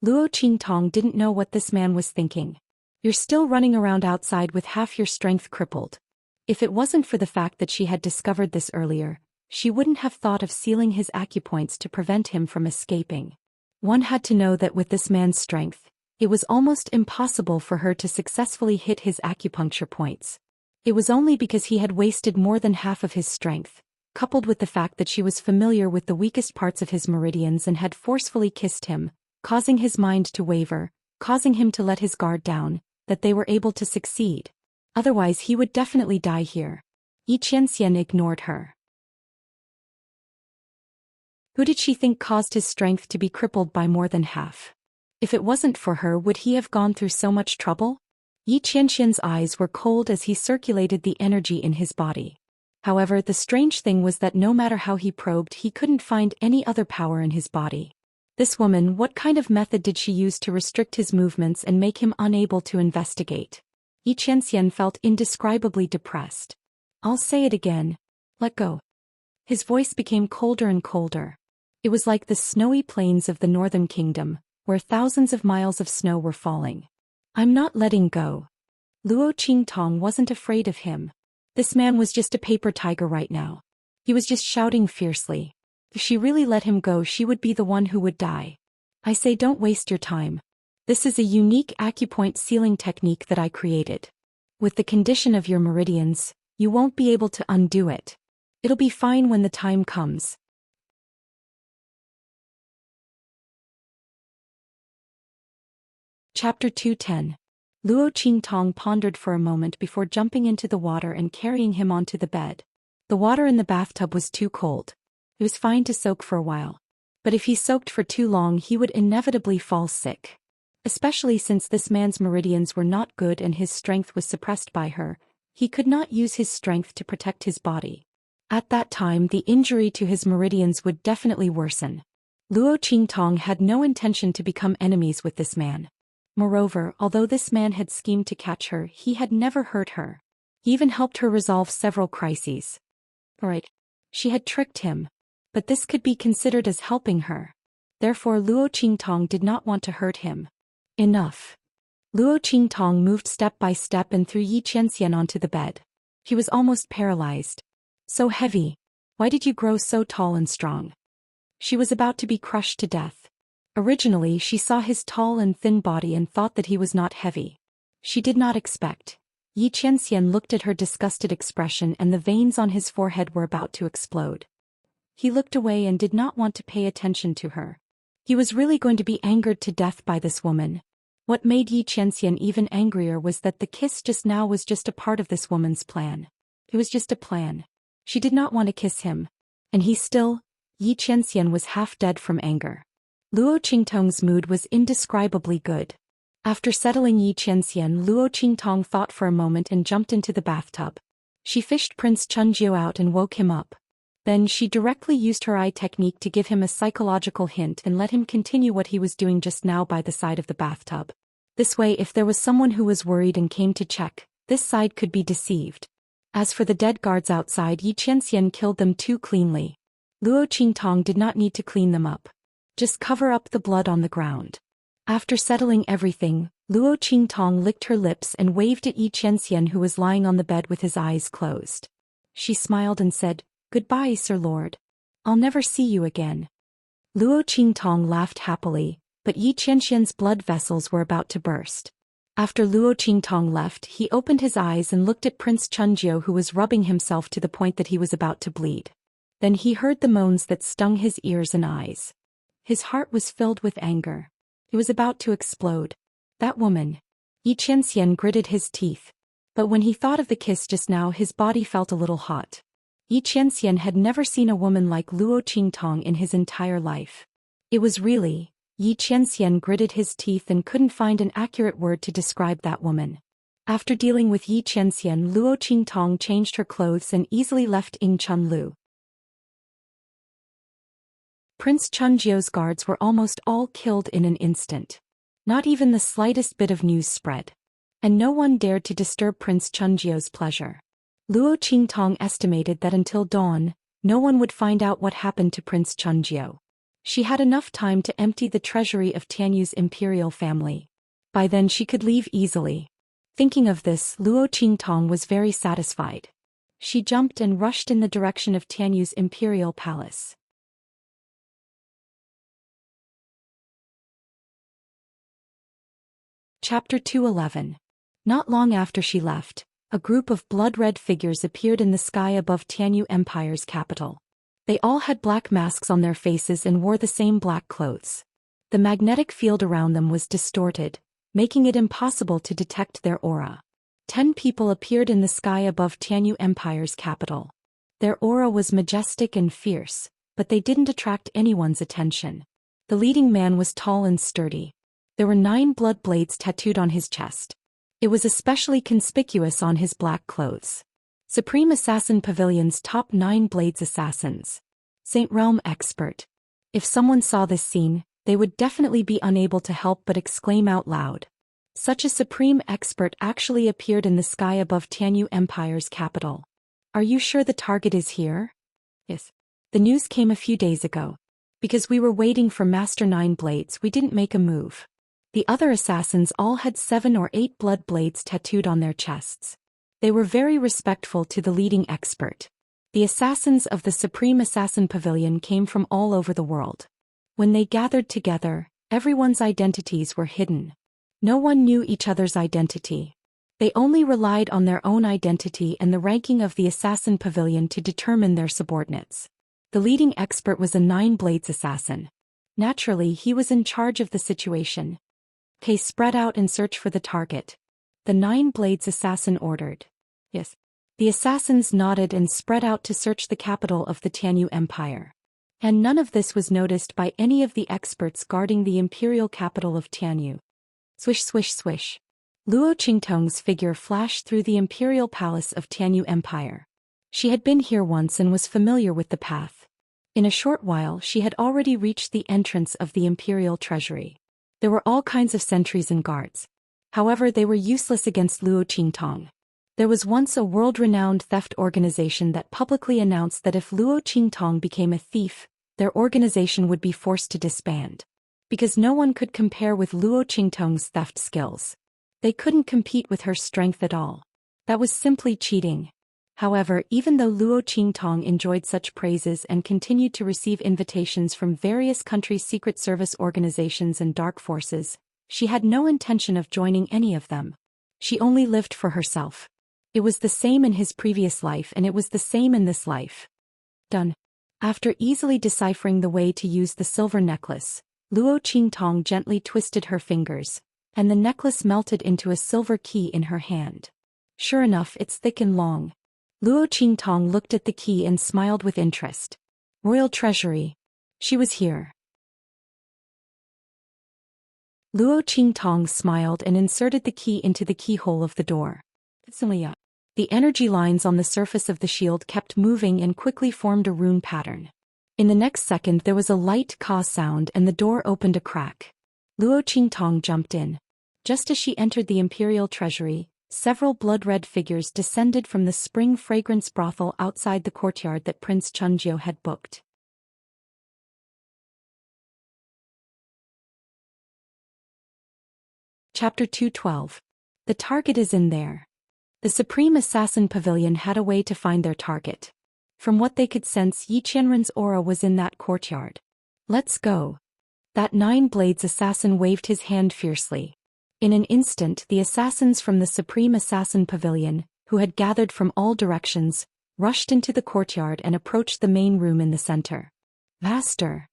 Luo Qingtong didn't know what this man was thinking. You're still running around outside with half your strength crippled. If it wasn't for the fact that she had discovered this earlier, she wouldn't have thought of sealing his acupoints to prevent him from escaping. One had to know that with this man's strength, it was almost impossible for her to successfully hit his acupuncture points. It was only because he had wasted more than half of his strength, coupled with the fact that she was familiar with the weakest parts of his meridians and had forcefully kissed him, causing his mind to waver, causing him to let his guard down, that they were able to succeed. Otherwise he would definitely die here. Xianxia ignored her. Who did she think caused his strength to be crippled by more than half? If it wasn't for her, would he have gone through so much trouble? Xianxian's eyes were cold as he circulated the energy in his body. However, the strange thing was that no matter how he probed, he couldn't find any other power in his body. This woman, what kind of method did she use to restrict his movements and make him unable to investigate? Xianxian felt indescribably depressed. I'll say it again. Let go. His voice became colder and colder. It was like the snowy plains of the northern kingdom, where thousands of miles of snow were falling. I'm not letting go. Luo Qingtong wasn't afraid of him. This man was just a paper tiger right now. He was just shouting fiercely. If she really let him go, she would be the one who would die. I say, don't waste your time. This is a unique acupoint sealing technique that I created. With the condition of your meridians, you won't be able to undo it. It'll be fine when the time comes. Chapter 210. Luo Qingtong pondered for a moment before jumping into the water and carrying him onto the bed. The water in the bathtub was too cold. It was fine to soak for a while. But if he soaked for too long, he would inevitably fall sick. Especially since this man's meridians were not good and his strength was suppressed by her, he could not use his strength to protect his body. At that time, the injury to his meridians would definitely worsen. Luo Qingtong had no intention to become enemies with this man. Moreover, although this man had schemed to catch her, he had never hurt her. He even helped her resolve several crises. Alright. She had tricked him. But this could be considered as helping her. Therefore Luo Qingtong did not want to hurt him. Enough. Luo Qingtong moved step by step and threw Xianxia onto the bed. He was almost paralyzed. So heavy. Why did you grow so tall and strong? She was about to be crushed to death. Originally she saw his tall and thin body and thought that he was not heavy. She did not expect. Xianxia looked at her disgusted expression and the veins on his forehead were about to explode. He looked away and did not want to pay attention to her. He was really going to be angered to death by this woman. What made Xianxia even angrier was that the kiss just now was just a part of this woman's plan. It was just a plan. She did not want to kiss him. And Xianxia was half dead from anger. Luo Qingtong's mood was indescribably good. After settling Xianxia, Luo Qingtong thought for a moment and jumped into the bathtub. She fished Prince Chunjiu out and woke him up. Then she directly used her eye technique to give him a psychological hint and let him continue what he was doing just now by the side of the bathtub. This way, if there was someone who was worried and came to check, this side could be deceived. As for the dead guards outside, Xianxia killed them too cleanly. Luo Qingtong did not need to clean them up. Just cover up the blood on the ground. After settling everything, Luo Qingtong licked her lips and waved at Xianxia, who was lying on the bed with his eyes closed. She smiled and said, "Goodbye, Sir Lord. I'll never see you again." Luo Qingtong laughed happily, but Xianxia's blood vessels were about to burst. After Luo Qingtong left, he opened his eyes and looked at Prince Chunjiu, who was rubbing himself to the point that he was about to bleed. Then he heard the moans that stung his ears and eyes. His heart was filled with anger. He was about to explode. That woman. Xianxia gritted his teeth. But when he thought of the kiss just now, his body felt a little hot. Xianxia had never seen a woman like Luo Qingtong in his entire life. It was really. Xianxia gritted his teeth and couldn't find an accurate word to describe that woman. After dealing with Xianxia, Luo Qingtong changed her clothes and easily left in Chunlu. Prince Chunjiu's guards were almost all killed in an instant. Not even the slightest bit of news spread. And no one dared to disturb Prince Chunjiu's pleasure. Luo Qingtong estimated that until dawn, no one would find out what happened to Prince Chunjiu. She had enough time to empty the treasury of Tianyu's imperial family. By then she could leave easily. Thinking of this, Luo Qingtong was very satisfied. She jumped and rushed in the direction of Tianyu's imperial palace. Chapter 211. Not long after she left, a group of blood-red figures appeared in the sky above Tianyu Empire's capital. They all had black masks on their faces and wore the same black clothes. The magnetic field around them was distorted, making it impossible to detect their aura. 10 people appeared in the sky above Tianyu Empire's capital. Their aura was majestic and fierce, but they didn't attract anyone's attention. The leading man was tall and sturdy. There were 9 blood blades tattooed on his chest. It was especially conspicuous on his black clothes. Supreme Assassin Pavilion's top 9 blades assassins. Saint Realm expert. If someone saw this scene, they would definitely be unable to help but exclaim out loud. Such a supreme expert actually appeared in the sky above Tianyu Empire's capital. Are you sure the target is here? Yes. The news came a few days ago. Because we were waiting for Master 9 Blades, we didn't make a move. The other assassins all had 7 or 8 blood blades tattooed on their chests. They were very respectful to the leading expert. The assassins of the Supreme Assassin Pavilion came from all over the world. When they gathered together, everyone's identities were hidden. No one knew each other's identity. They only relied on their own identity and the ranking of the Assassin Pavilion to determine their subordinates. The leading expert was a 9 blades assassin. Naturally, he was in charge of the situation. Okay, spread out and search for the target. The 9 blades assassin ordered. Yes. The assassins nodded and spread out to search the capital of the Tianyu Empire. And none of this was noticed by any of the experts guarding the imperial capital of Tianyu. Swish swish swish. Luo Qingtong's figure flashed through the imperial palace of Tianyu Empire. She had been here once and was familiar with the path. In a short while she had already reached the entrance of the imperial treasury. There were all kinds of sentries and guards. However, they were useless against Luo Qingtong. There was once a world-renowned theft organization that publicly announced that if Luo Qingtong became a thief, their organization would be forced to disband. Because no one could compare with Luo Qingtong's theft skills. They couldn't compete with her strength at all. That was simply cheating. However, even though Luo Qingtong enjoyed such praises and continued to receive invitations from various countries' secret service organizations and dark forces, she had no intention of joining any of them. She only lived for herself. It was the same in his previous life and it was the same in this life. Done. After easily deciphering the way to use the silver necklace, Luo Qingtong gently twisted her fingers, and the necklace melted into a silver key in her hand. Sure enough, it's thick and long. Luo Qingtong looked at the key and smiled with interest. Royal Treasury. She was here. Luo Qingtong smiled and inserted the key into the keyhole of the door. The energy lines on the surface of the shield kept moving and quickly formed a rune pattern. In the next second there was a light caw sound and the door opened a crack. Luo Qingtong jumped in. Just as she entered the imperial treasury, several blood-red figures descended from the spring fragrance brothel outside the courtyard that Prince Chunjiu had booked. Chapter 212. The target is in there. The Supreme Assassin Pavilion had a way to find their target. From what they could sense, Yi Qianren's aura was in that courtyard. Let's go. That 9 blades assassin waved his hand fiercely. In an instant, the assassins from the Supreme Assassin Pavilion, who had gathered from all directions, rushed into the courtyard and approached the main room in the center. Master!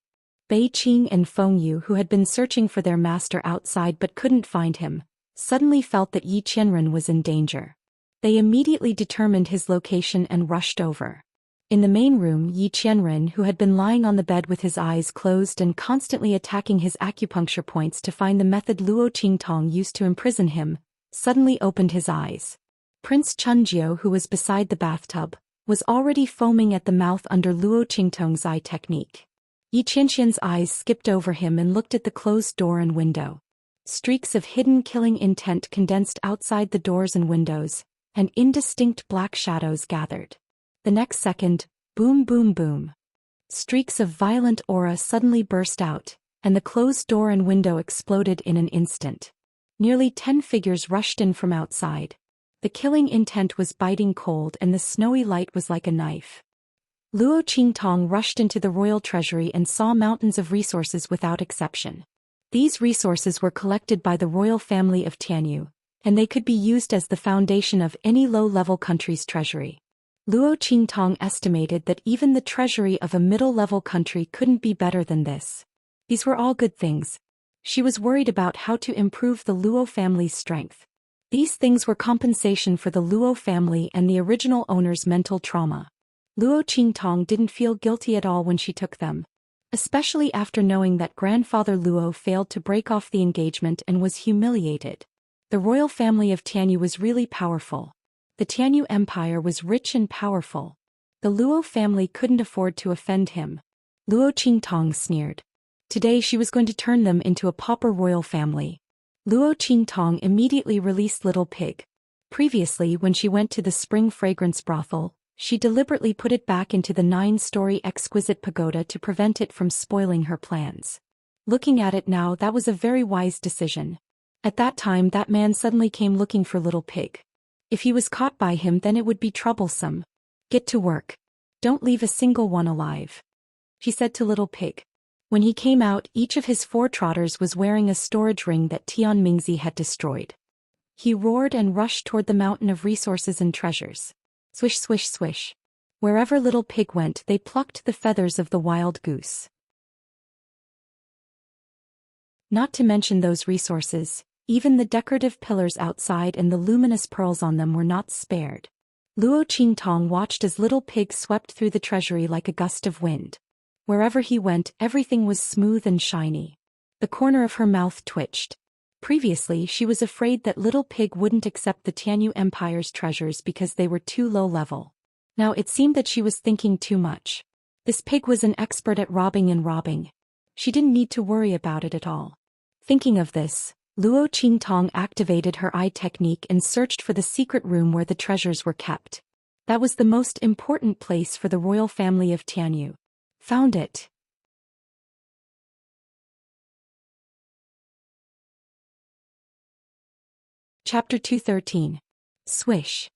Bei Qing and Feng Yu, who had been searching for their master outside but couldn't find him, suddenly felt that Yi Qianren was in danger. They immediately determined his location and rushed over. In the main room, Yi Qianren, who had been lying on the bed with his eyes closed and constantly attacking his acupuncture points to find the method Luo Qingtong used to imprison him, suddenly opened his eyes. Prince Chunjiu, who was beside the bathtub, was already foaming at the mouth under Luo Qingtong's eye technique. Yi Qianxian's eyes skipped over him and looked at the closed door and window. Streaks of hidden killing intent condensed outside the doors and windows, and indistinct black shadows gathered. The next second, boom boom boom. Streaks of violent aura suddenly burst out, and the closed door and window exploded in an instant. Nearly 10 figures rushed in from outside. The killing intent was biting cold and the snowy light was like a knife. Luo Qingtong rushed into the royal treasury and saw mountains of resources without exception. These resources were collected by the royal family of Tianyu, and they could be used as the foundation of any low-level country's treasury. Luo Qingtong estimated that even the treasury of a middle-level country couldn't be better than this. These were all good things. She was worried about how to improve the Luo family's strength. These things were compensation for the Luo family and the original owner's mental trauma. Luo Qingtong didn't feel guilty at all when she took them, especially after knowing that grandfather Luo failed to break off the engagement and was humiliated. The royal family of Tianyu was really powerful. The Tianyu Empire was rich and powerful. The Luo family couldn't afford to offend him. Luo Qingtong sneered. Today she was going to turn them into a pauper royal family. Luo Qingtong immediately released Little Pig. Previously, when she went to the spring fragrance brothel, she deliberately put it back into the 9-story exquisite pagoda to prevent it from spoiling her plans. Looking at it now, that was a very wise decision. At that time, that man suddenly came looking for Little Pig. If he was caught by him, then it would be troublesome. Get to work. Don't leave a single one alive, she said to Little Pig. When he came out, each of his 4 trotters was wearing a storage ring that Tian Mingzi had destroyed. He roared and rushed toward the mountain of resources and treasures. Swish, swish, swish. Wherever Little Pig went, they plucked the feathers of the wild goose. Not to mention those resources, even the decorative pillars outside and the luminous pearls on them were not spared. Luo Qingtong watched as Little Pig swept through the treasury like a gust of wind. Wherever he went, everything was smooth and shiny. The corner of her mouth twitched. Previously, she was afraid that Little Pig wouldn't accept the Tianyu Empire's treasures because they were too low level. Now it seemed that she was thinking too much. This pig was an expert at robbing and robbing. She didn't need to worry about it at all. Thinking of this, Luo Qingtong activated her eye technique and searched for the secret room where the treasures were kept. That was the most important place for the royal family of Tianyu. Found it. Chapter 213. Swish.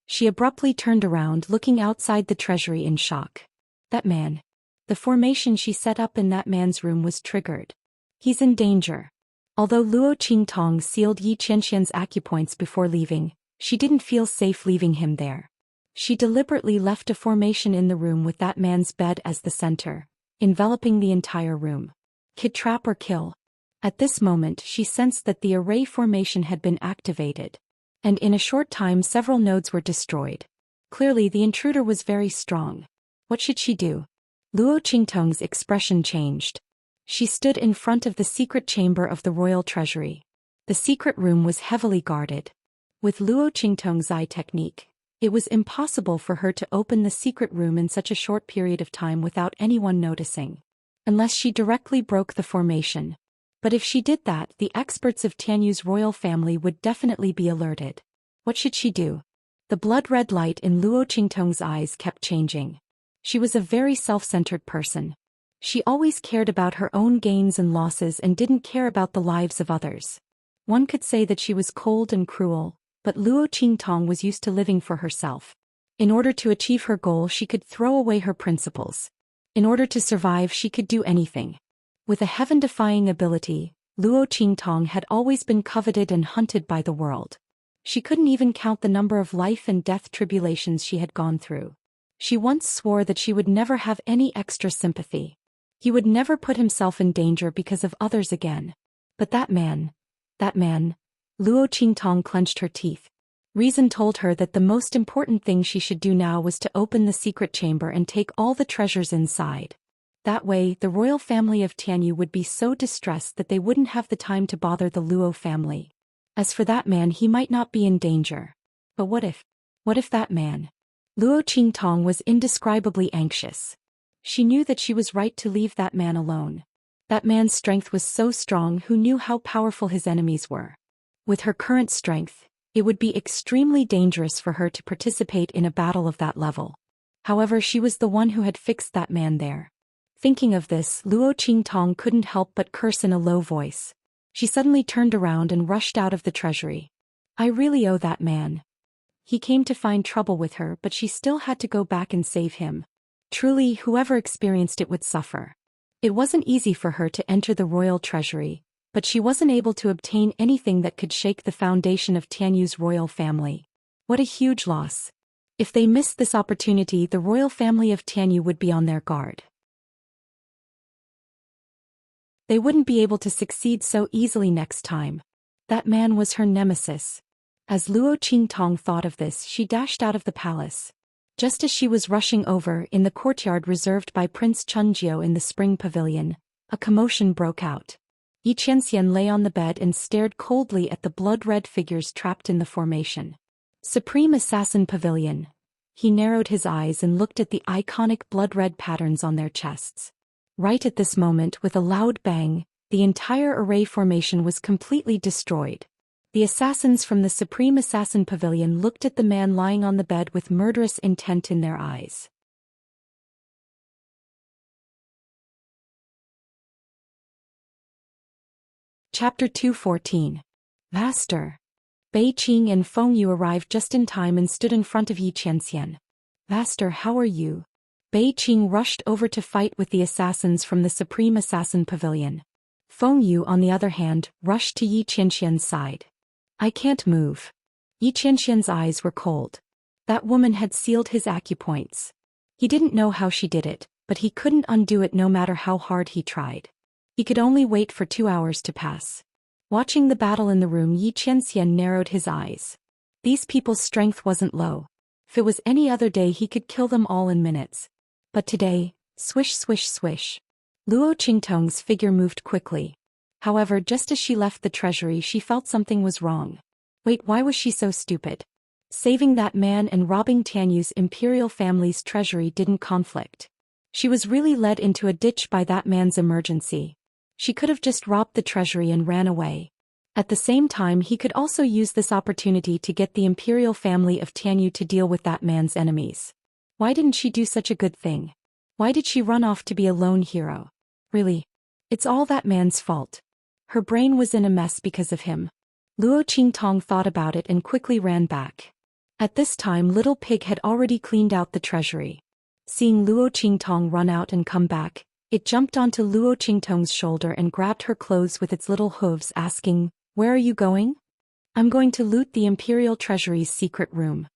She abruptly turned around, looking outside the treasury in shock. That man. The formation she set up in that man's room was triggered. He's in danger. Although Luo Qingtong sealed Yi Qianxian's acupoints before leaving, she didn't feel safe leaving him there. She deliberately left a formation in the room with that man's bed as the center, enveloping the entire room. Kid trap or kill. At this moment, she sensed that the array formation had been activated, and in a short time several nodes were destroyed. Clearly, the intruder was very strong. What should she do? Luo Qingtong's expression changed. She stood in front of the secret chamber of the royal treasury. The secret room was heavily guarded. With Luo Qingtong's eye technique, it was impossible for her to open the secret room in such a short period of time without anyone noticing, unless she directly broke the formation. But if she did that, the experts of Tianyu's royal family would definitely be alerted. What should she do? The blood-red light in Luo Qingtong's eyes kept changing. She was a very self-centered person. She always cared about her own gains and losses and didn't care about the lives of others. One could say that she was cold and cruel, but Luo Qingtong was used to living for herself. In order to achieve her goal, she could throw away her principles. In order to survive, she could do anything. With a heaven-defying ability, Luo Qingtong had always been coveted and hunted by the world. She couldn't even count the number of life and death tribulations she had gone through. She once swore that she would never have any extra sympathy. He would never put himself in danger because of others again. But that man, Luo Qingtong clenched her teeth. Reason told her that the most important thing she should do now was to open the secret chamber and take all the treasures inside. That way, the royal family of Tianyu would be so distressed that they wouldn't have the time to bother the Luo family. As for that man, he might not be in danger. But what if that man? Luo Qingtong was indescribably anxious. She knew that she was right to leave that man alone. That man's strength was so strong, who knew how powerful his enemies were. With her current strength, it would be extremely dangerous for her to participate in a battle of that level. However, she was the one who had fixed that man there. Thinking of this, Luo Qingtong couldn't help but curse in a low voice. She suddenly turned around and rushed out of the treasury. I really owe that man. He came to find trouble with her, but she still had to go back and save him. Truly, whoever experienced it would suffer. It wasn't easy for her to enter the royal treasury, but she wasn't able to obtain anything that could shake the foundation of Tianyu's royal family. What a huge loss. If they missed this opportunity, the royal family of Tianyu would be on their guard. They wouldn't be able to succeed so easily next time. That man was her nemesis. As Luo Qingtong thought of this, she dashed out of the palace. Just as she was rushing over in the courtyard reserved by Prince Chunjiu in the spring pavilion, a commotion broke out. Xianxia lay on the bed and stared coldly at the blood-red figures trapped in the formation. Supreme Assassin Pavilion. He narrowed his eyes and looked at the iconic blood-red patterns on their chests. Right at this moment, with a loud bang, the entire array formation was completely destroyed. The assassins from the Supreme Assassin Pavilion looked at the man lying on the bed with murderous intent in their eyes. Chapter 214. Vaster. Bei Qing and Feng Yu arrived just in time and stood in front of Yi Qianxian. Vaster, how are you? Bei Qing rushed over to fight with the assassins from the Supreme Assassin Pavilion. Feng Yu, on the other hand, rushed to Yi Qianxian's side. I can't move. Yi Qianxian's eyes were cold. That woman had sealed his acupoints. He didn't know how she did it, but he couldn't undo it no matter how hard he tried. He could only wait for 2 hours to pass. Watching the battle in the room, Yi Qianxian narrowed his eyes. These people's strength wasn't low. If it was any other day, he could kill them all in minutes. But today, swish swish swish. Luo Qingtong's figure moved quickly. However, just as she left the treasury, she felt something was wrong. Wait, why was she so stupid? Saving that man and robbing Tianyu's imperial family's treasury didn't conflict. She was really led into a ditch by that man's emergency. She could have just robbed the treasury and ran away. At the same time, he could also use this opportunity to get the imperial family of Tianyu to deal with that man's enemies. Why didn't she do such a good thing? Why did she run off to be a lone hero? Really? It's all that man's fault. Her brain was in a mess because of him. Luo Qingtong thought about it and quickly ran back. At this time, Little Pig had already cleaned out the treasury. Seeing Luo Qingtong run out and come back, it jumped onto Luo Qingtong's shoulder and grabbed her clothes with its little hooves, asking, "Where are you going?" "I'm going to loot the Imperial Treasury's secret room."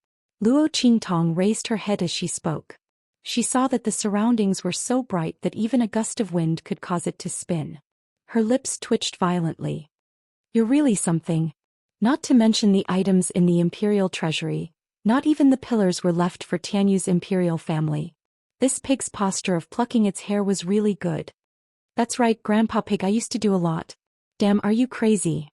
Luo Qingtong raised her head as she spoke. She saw that the surroundings were so bright that even a gust of wind could cause it to spin. Her lips twitched violently. "You're really something." Not to mention the items in the Imperial Treasury, not even the pillars were left for Tianyu's imperial family. This pig's posture of plucking its hair was really good. "That's right, Grandpa Pig, I used to do a lot." "Damn, are you crazy?"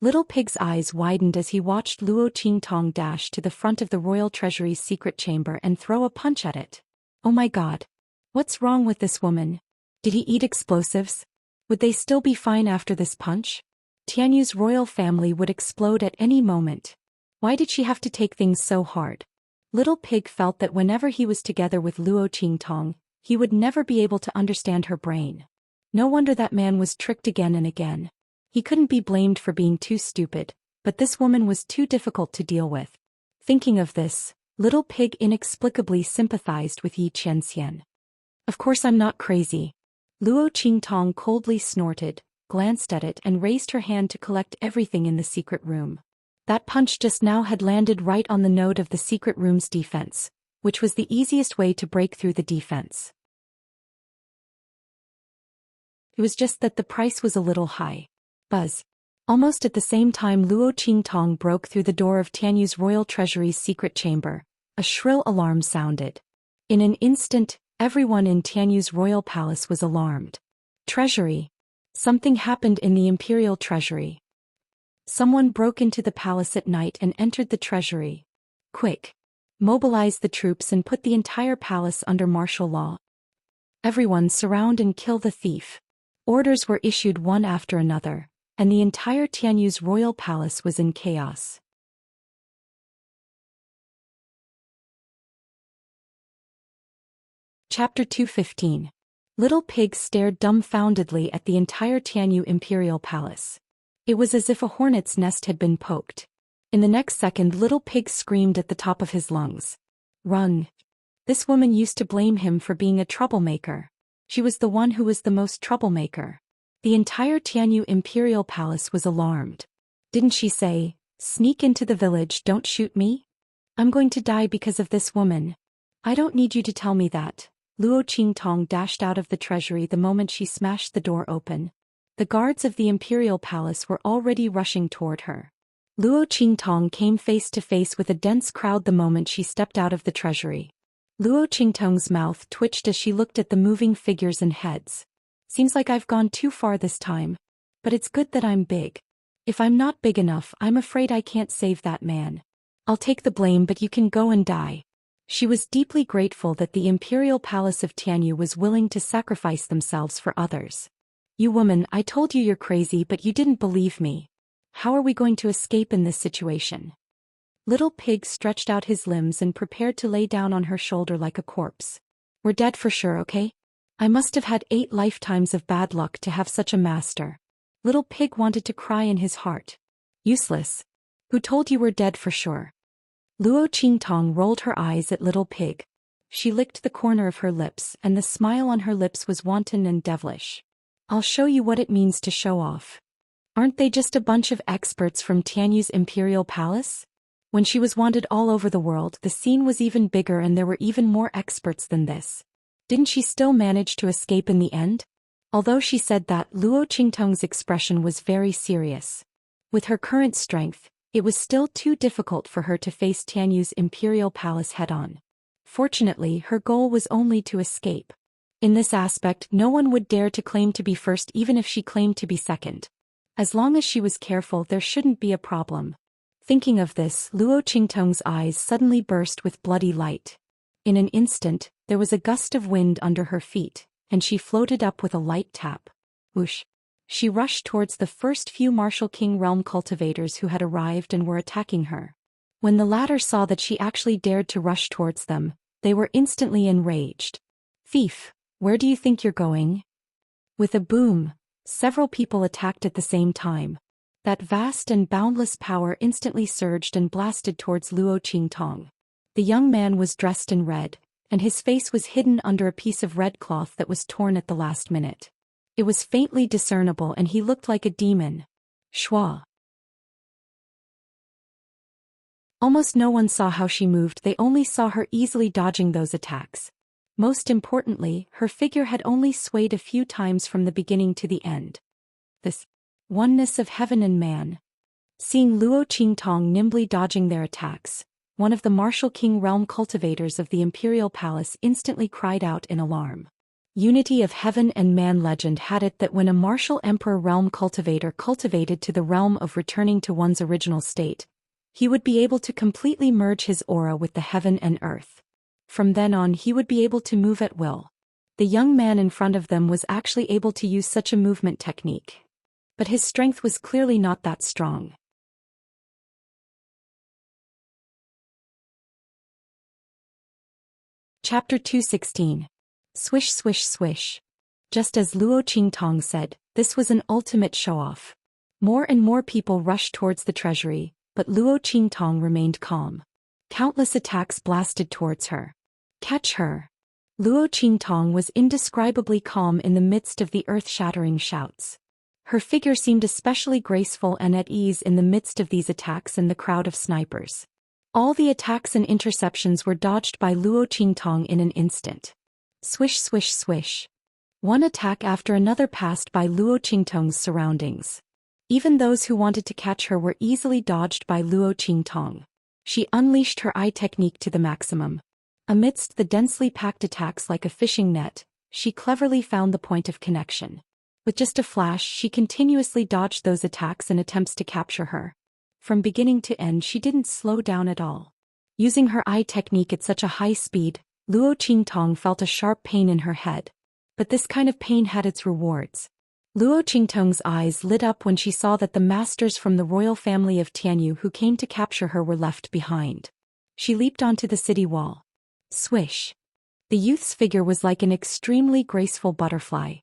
Little Pig's eyes widened as he watched Luo Qingtong dash to the front of the Royal Treasury's secret chamber and throw a punch at it. Oh my god. What's wrong with this woman? Did he eat explosives? Would they still be fine after this punch? Tianyu's royal family would explode at any moment. Why did she have to take things so hard? Little Pig felt that whenever he was together with Luo Qingtong, he would never be able to understand her brain. No wonder that man was tricked again and again. He couldn't be blamed for being too stupid, but this woman was too difficult to deal with. Thinking of this, Little Pig inexplicably sympathized with Yi Qianxian. "Of course I'm not crazy." Luo Qingtong coldly snorted, glanced at it and raised her hand to collect everything in the secret room. That punch just now had landed right on the node of the secret room's defense, which was the easiest way to break through the defense. It was just that the price was a little high. Buzz. Almost at the same time, Luo Qingtong broke through the door of Tianyu's Royal Treasury's secret chamber. A shrill alarm sounded. In an instant, everyone in Tianyu's royal palace was alarmed. Treasury. Something happened in the Imperial Treasury. Someone broke into the palace at night and entered the treasury. Quick. Mobilize the troops and put the entire palace under martial law. Everyone surround and kill the thief. Orders were issued one after another, and the entire Tianyu's royal palace was in chaos. Chapter 215. Little Pig stared dumbfoundedly at the entire Tianyu imperial palace. It was as if a hornet's nest had been poked. In the next second, Little Pig screamed at the top of his lungs. Run. This woman used to blame him for being a troublemaker. She was the one who was the most troublemaker. The entire Tianyu imperial palace was alarmed. Didn't she say, "Sneak into the village, don't shoot me? I'm going to die because of this woman." "I don't need you to tell me that." Luo Qingtong dashed out of the treasury the moment she smashed the door open. The guards of the imperial palace were already rushing toward her. Luo Qingtong came face to face with a dense crowd the moment she stepped out of the treasury. Luo Qingtong's mouth twitched as she looked at the moving figures and heads. "Seems like I've gone too far this time. But it's good that I'm big. If I'm not big enough, I'm afraid I can't save that man. I'll take the blame, but you can go and die." She was deeply grateful that the imperial palace of Tianyu was willing to sacrifice themselves for others. "You woman, I told you you're crazy, but you didn't believe me. How are we going to escape in this situation?" Little Pig stretched out his limbs and prepared to lay down on her shoulder like a corpse. "We're dead for sure, okay? I must have had 8 lifetimes of bad luck to have such a master." Little Pig wanted to cry in his heart. "Useless. Who told you we're dead for sure?" Luo Qingtong rolled her eyes at Little Pig. She licked the corner of her lips, and the smile on her lips was wanton and devilish. "I'll show you what it means to show off. Aren't they just a bunch of experts from Tianyu's imperial palace?" When she was wanted all over the world, the scene was even bigger and there were even more experts than this. Didn't she still manage to escape in the end? Although she said that, Luo Qingtong's expression was very serious. With her current strength, it was still too difficult for her to face Tianyu's imperial palace head-on. Fortunately, her goal was only to escape. In this aspect, no one would dare to claim to be first even if she claimed to be second. As long as she was careful, there shouldn't be a problem. Thinking of this, Luo Qingtong's eyes suddenly burst with bloody light. In an instant, there was a gust of wind under her feet, and she floated up with a light tap. Whoosh! She rushed towards the first few Martial King realm cultivators who had arrived and were attacking her. When the latter saw that she actually dared to rush towards them, they were instantly enraged. "Thief, where do you think you're going?" With a boom, several people attacked at the same time. That vast and boundless power instantly surged and blasted towards Luo Qingtong. The young man was dressed in red, and his face was hidden under a piece of red cloth that was torn at the last minute. It was faintly discernible and he looked like a demon. Shua. Almost no one saw how she moved, they only saw her easily dodging those attacks. Most importantly, her figure had only swayed a few times from the beginning to the end. This oneness of heaven and man. Seeing Luo Qingtong nimbly dodging their attacks, one of the Martial King realm cultivators of the imperial palace instantly cried out in alarm. Unity of heaven and man legend had it that when a martial emperor realm cultivator cultivated to the realm of returning to one's original state, he would be able to completely merge his aura with the heaven and earth. From then on he would be able to move at will. The young man in front of them was actually able to use such a movement technique. But his strength was clearly not that strong. Chapter 216. Swish swish swish. Just as Luo Qingtong said, this was an ultimate show-off. More and more people rushed towards the treasury, but Luo Qingtong remained calm. Countless attacks blasted towards her. Catch her! Luo Qingtong was indescribably calm in the midst of the earth-shattering shouts. Her figure seemed especially graceful and at ease in the midst of these attacks and the crowd of snipers. All the attacks and interceptions were dodged by Luo Qingtong in an instant. Swish swish swish. One attack after another passed by Luo Qingtong's surroundings. Even those who wanted to catch her were easily dodged by Luo Qingtong. She unleashed her eye technique to the maximum. Amidst the densely packed attacks like a fishing net, she cleverly found the point of connection. With just a flash, she continuously dodged those attacks and attempts to capture her. From beginning to end, she didn't slow down at all. Using her eye technique at such a high speed, Luo Qingtong felt a sharp pain in her head. But this kind of pain had its rewards. Luo Qingtong's eyes lit up when she saw that the masters from the royal family of Tianyu who came to capture her were left behind. She leaped onto the city wall. Swish. The youth's figure was like an extremely graceful butterfly.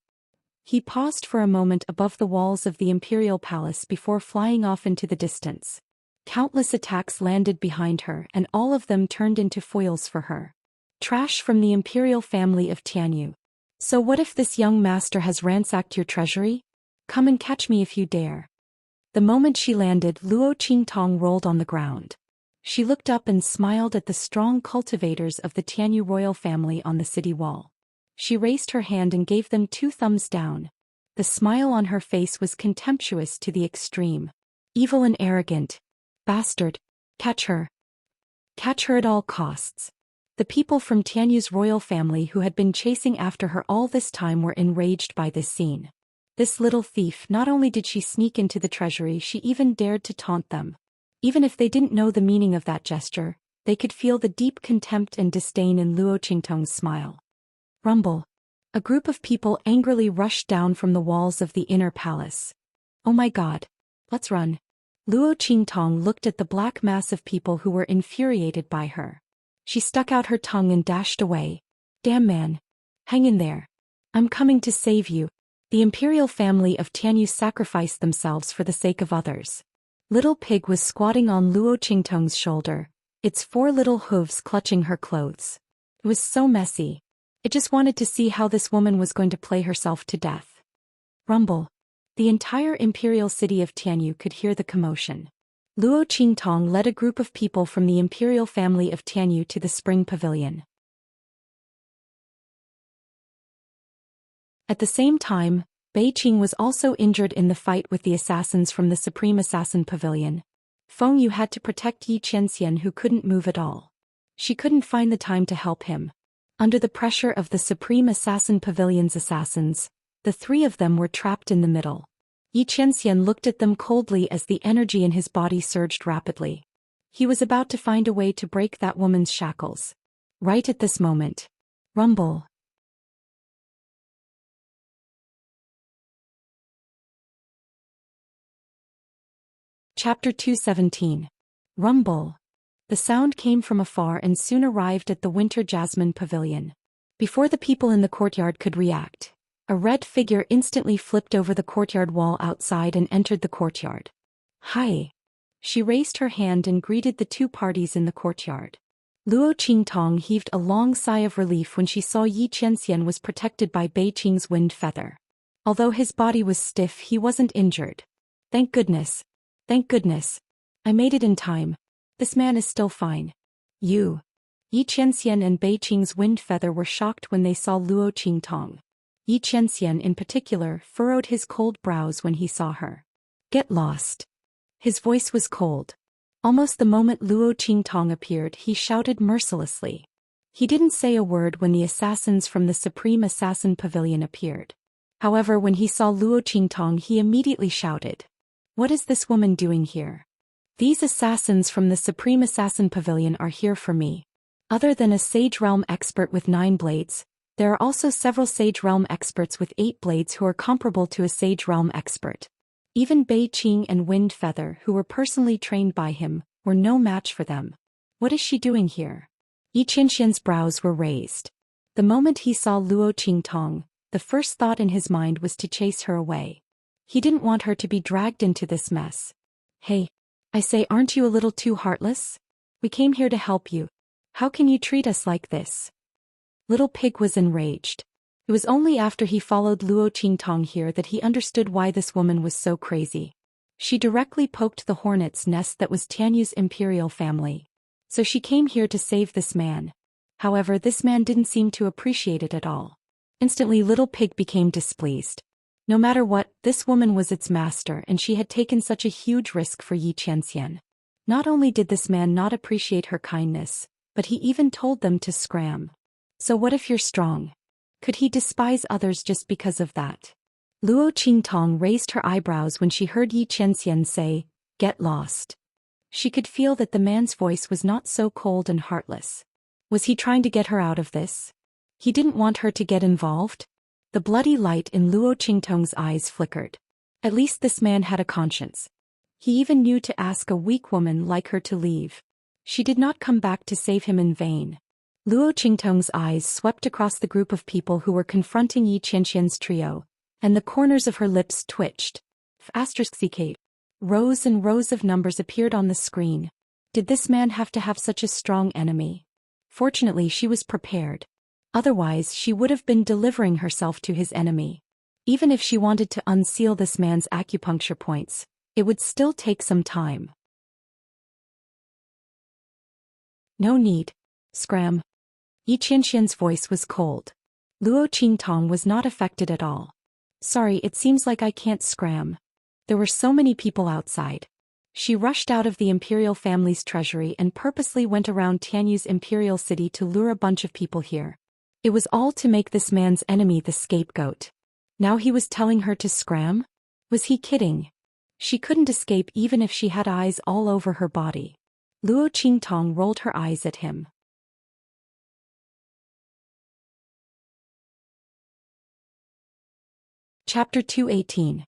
He paused for a moment above the walls of the imperial palace before flying off into the distance. Countless attacks landed behind her and all of them turned into foils for her. Trash from the imperial family of Tianyu. So what if this young master has ransacked your treasury? Come and catch me if you dare. The moment she landed, Luo Qingtong rolled on the ground. She looked up and smiled at the strong cultivators of the Tianyu royal family on the city wall. She raised her hand and gave them 2 thumbs down. The smile on her face was contemptuous to the extreme. Evil and arrogant. Bastard. Catch her. Catch her at all costs. The people from Tianyu's royal family who had been chasing after her all this time were enraged by this scene. This little thief, not only did she sneak into the treasury, she even dared to taunt them. Even if they didn't know the meaning of that gesture, they could feel the deep contempt and disdain in Luo Qingtong's smile. Rumble. A group of people angrily rushed down from the walls of the inner palace. Oh my god. Let's run. Luo Qingtong looked at the black mass of people who were infuriated by her. She stuck out her tongue and dashed away. Damn man. Hang in there. I'm coming to save you. The imperial family of Tianyu sacrificed themselves for the sake of others. Little Pig was squatting on Luo Qingtong's shoulder, its 4 little hooves clutching her clothes. It was so messy. It just wanted to see how this woman was going to play herself to death. Rumble. The entire imperial city of Tianyu could hear the commotion. Luo Qingtong led a group of people from the imperial family of Tianyu to the spring pavilion. At the same time, Bei Qing was also injured in the fight with the assassins from the Supreme Assassin Pavilion. Feng Yu had to protect Yi Qianxian, who couldn't move at all. She couldn't find the time to help him. Under the pressure of the Supreme Assassin Pavilion's assassins, the 3 of them were trapped in the middle. Yi Qianxian looked at them coldly as the energy in his body surged rapidly. He was about to find a way to break that woman's shackles. Right at this moment. Rumble. Chapter 217. Rumble. The sound came from afar and soon arrived at the Winter Jasmine Pavilion. Before the people in the courtyard could react, a red figure instantly flipped over the courtyard wall outside and entered the courtyard. Hi. She raised her hand and greeted the 2 parties in the courtyard. Luo Qingtong heaved a long sigh of relief when she saw Yi Qianxian was protected by Bei Qing's wind feather. Although his body was stiff, he wasn't injured. Thank goodness. Thank goodness. I made it in time. This man is still fine. You. Yi Qianxian and Bei Qing's wind feather were shocked when they saw Luo Qingtong. Yi Qianxian in particular furrowed his cold brows when he saw her. Get lost. His voice was cold. Almost the moment Luo Qingtong appeared, he shouted mercilessly. He didn't say a word when the assassins from the Supreme Assassin Pavilion appeared. However, when he saw Luo Qingtong, he immediately shouted. What is this woman doing here? These assassins from the Supreme Assassin Pavilion are here for me. Other than a Sage Realm expert with 9 blades, there are also several Sage Realm experts with 8 blades who are comparable to a Sage Realm expert. Even Bei Qing and Wind Feather, who were personally trained by him, were no match for them. What is she doing here? Yi Qianxian's brows were raised. The moment he saw Luo Qingtong, the first thought in his mind was to chase her away. He didn't want her to be dragged into this mess. Hey, I say, aren't you a little too heartless? We came here to help you. How can you treat us like this? Little Pig was enraged. It was only after he followed Luo Qingtong here that he understood why this woman was so crazy. She directly poked the hornet's nest that was Tianyu's imperial family. So she came here to save this man. However, this man didn't seem to appreciate it at all. Instantly, Little Pig became displeased. No matter what, this woman was its master, and she had taken such a huge risk for Yi Qianxian. Not only did this man not appreciate her kindness, but he even told them to scram. So what if you're strong? Could he despise others just because of that? Luo Qingtong raised her eyebrows when she heard Yi Qianxian say, "Get lost." She could feel that the man's voice was not so cold and heartless. Was he trying to get her out of this? He didn't want her to get involved? The bloody light in Luo Qingtong's eyes flickered. At least this man had a conscience. He even knew to ask a weak woman like her to leave. She did not come back to save him in vain. Luo Qingtong's eyes swept across the group of people who were confronting Yi Qianxian's trio, and the corners of her lips twitched. *CK. Rows and rows of numbers appeared on the screen. Did this man have to have such a strong enemy? Fortunately, she was prepared. Otherwise, she would have been delivering herself to his enemy. Even if she wanted to unseal this man's acupuncture points, it would still take some time. No need. Scram. Yi Qianxian's voice was cold. Luo Qingtong was not affected at all. Sorry, it seems like I can't scram. There were so many people outside. She rushed out of the imperial family's treasury and purposely went around Tianyu's imperial city to lure a bunch of people here. It was all to make this man's enemy the scapegoat. Now he was telling her to scram? Was he kidding? She couldn't escape even if she had eyes all over her body. Luo Qingtong rolled her eyes at him. Chapter 218.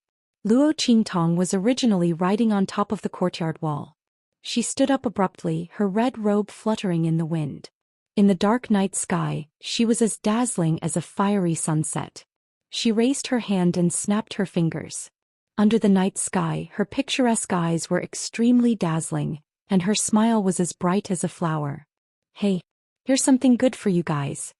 Luo Qingtong was originally riding on top of the courtyard wall. She stood up abruptly, her red robe fluttering in the wind. In the dark night sky, she was as dazzling as a fiery sunset. She raised her hand and snapped her fingers. Under the night sky, her picturesque eyes were extremely dazzling, and her smile was as bright as a flower. Hey, here's something good for you guys.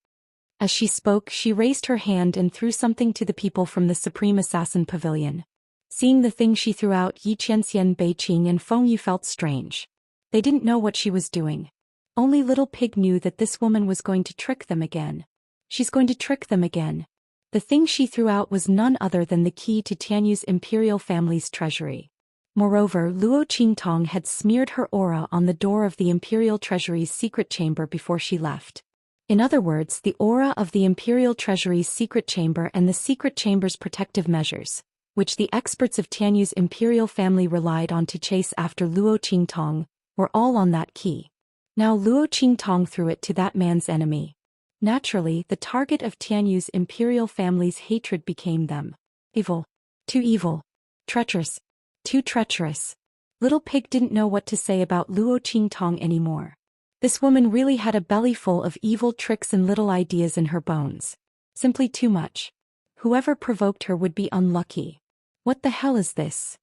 As she spoke, she raised her hand and threw something to the people from the Supreme Assassin Pavilion. Seeing the thing she threw out, Yi Qianxian, Beiqing and Feng Yu felt strange. They didn't know what she was doing. Only Little Pig knew that this woman was going to trick them again. She's going to trick them again. The thing she threw out was none other than the key to Tianyu's imperial family's treasury. Moreover, Luo Qingtong had smeared her aura on the door of the imperial treasury's secret chamber before she left. In other words, the aura of the imperial treasury's secret chamber and the secret chamber's protective measures, which the experts of Tianyu's imperial family relied on to chase after Luo Qingtong, were all on that key. Now Luo Qingtong threw it to that man's enemy. Naturally, the target of Tianyu's imperial family's hatred became them. Evil. Too evil. Treacherous. Too treacherous. Little Pig didn't know what to say about Luo Qingtong anymore. This woman really had a belly full of evil tricks and little ideas in her bones. Simply too much. Whoever provoked her would be unlucky. What the hell is this?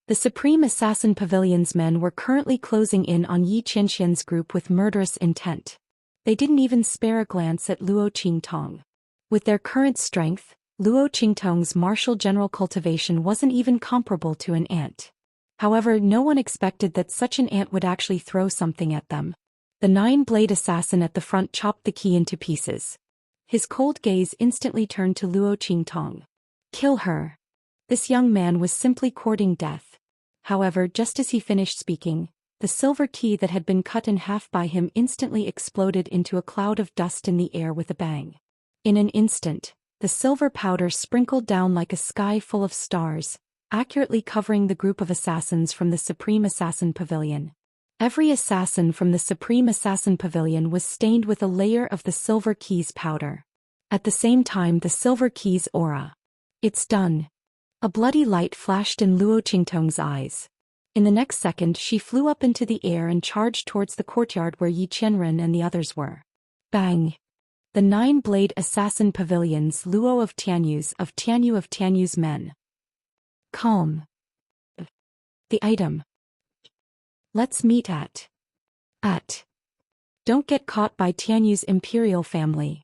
The Supreme Assassin Pavilion's men were currently closing in on Yi Qianxian's group with murderous intent. They didn't even spare a glance at Luo Qingtong. With their current strength, Luo Qingtong's martial general cultivation wasn't even comparable to an ant. However, no one expected that such an ant would actually throw something at them. The nine-blade assassin at the front chopped the key into pieces. His cold gaze instantly turned to Luo Qingtong. Kill her. This young man was simply courting death. However, just as he finished speaking, the silver key that had been cut in half by him instantly exploded into a cloud of dust in the air with a bang. In an instant, the silver powder sprinkled down like a sky full of stars, accurately covering the group of assassins from the Supreme Assassin Pavilion. Every assassin from the Supreme Assassin Pavilion was stained with a layer of the silver key's powder. At the same time, the silver key's aura. It's done. A bloody light flashed in Luo Qingtong's eyes. In the next second, she flew up into the air and charged towards the courtyard where Yi Qianren and the others were. Bang! The nine-blade assassin pavilions, Luo of Tianyu's men. Calm. The item. Let's meet at. Don't get caught by Tianyu's imperial family.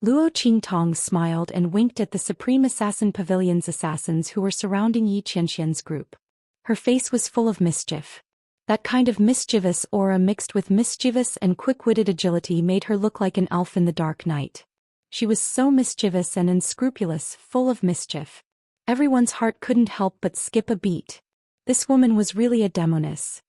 Luo Qingtong smiled and winked at the Supreme Assassin Pavilion's assassins who were surrounding Yi Qianxian's group. Her face was full of mischief. That kind of mischievous aura mixed with mischievous and quick-witted agility made her look like an elf in the dark night. She was so mischievous and unscrupulous, full of mischief. Everyone's heart couldn't help but skip a beat. This woman was really a demoness.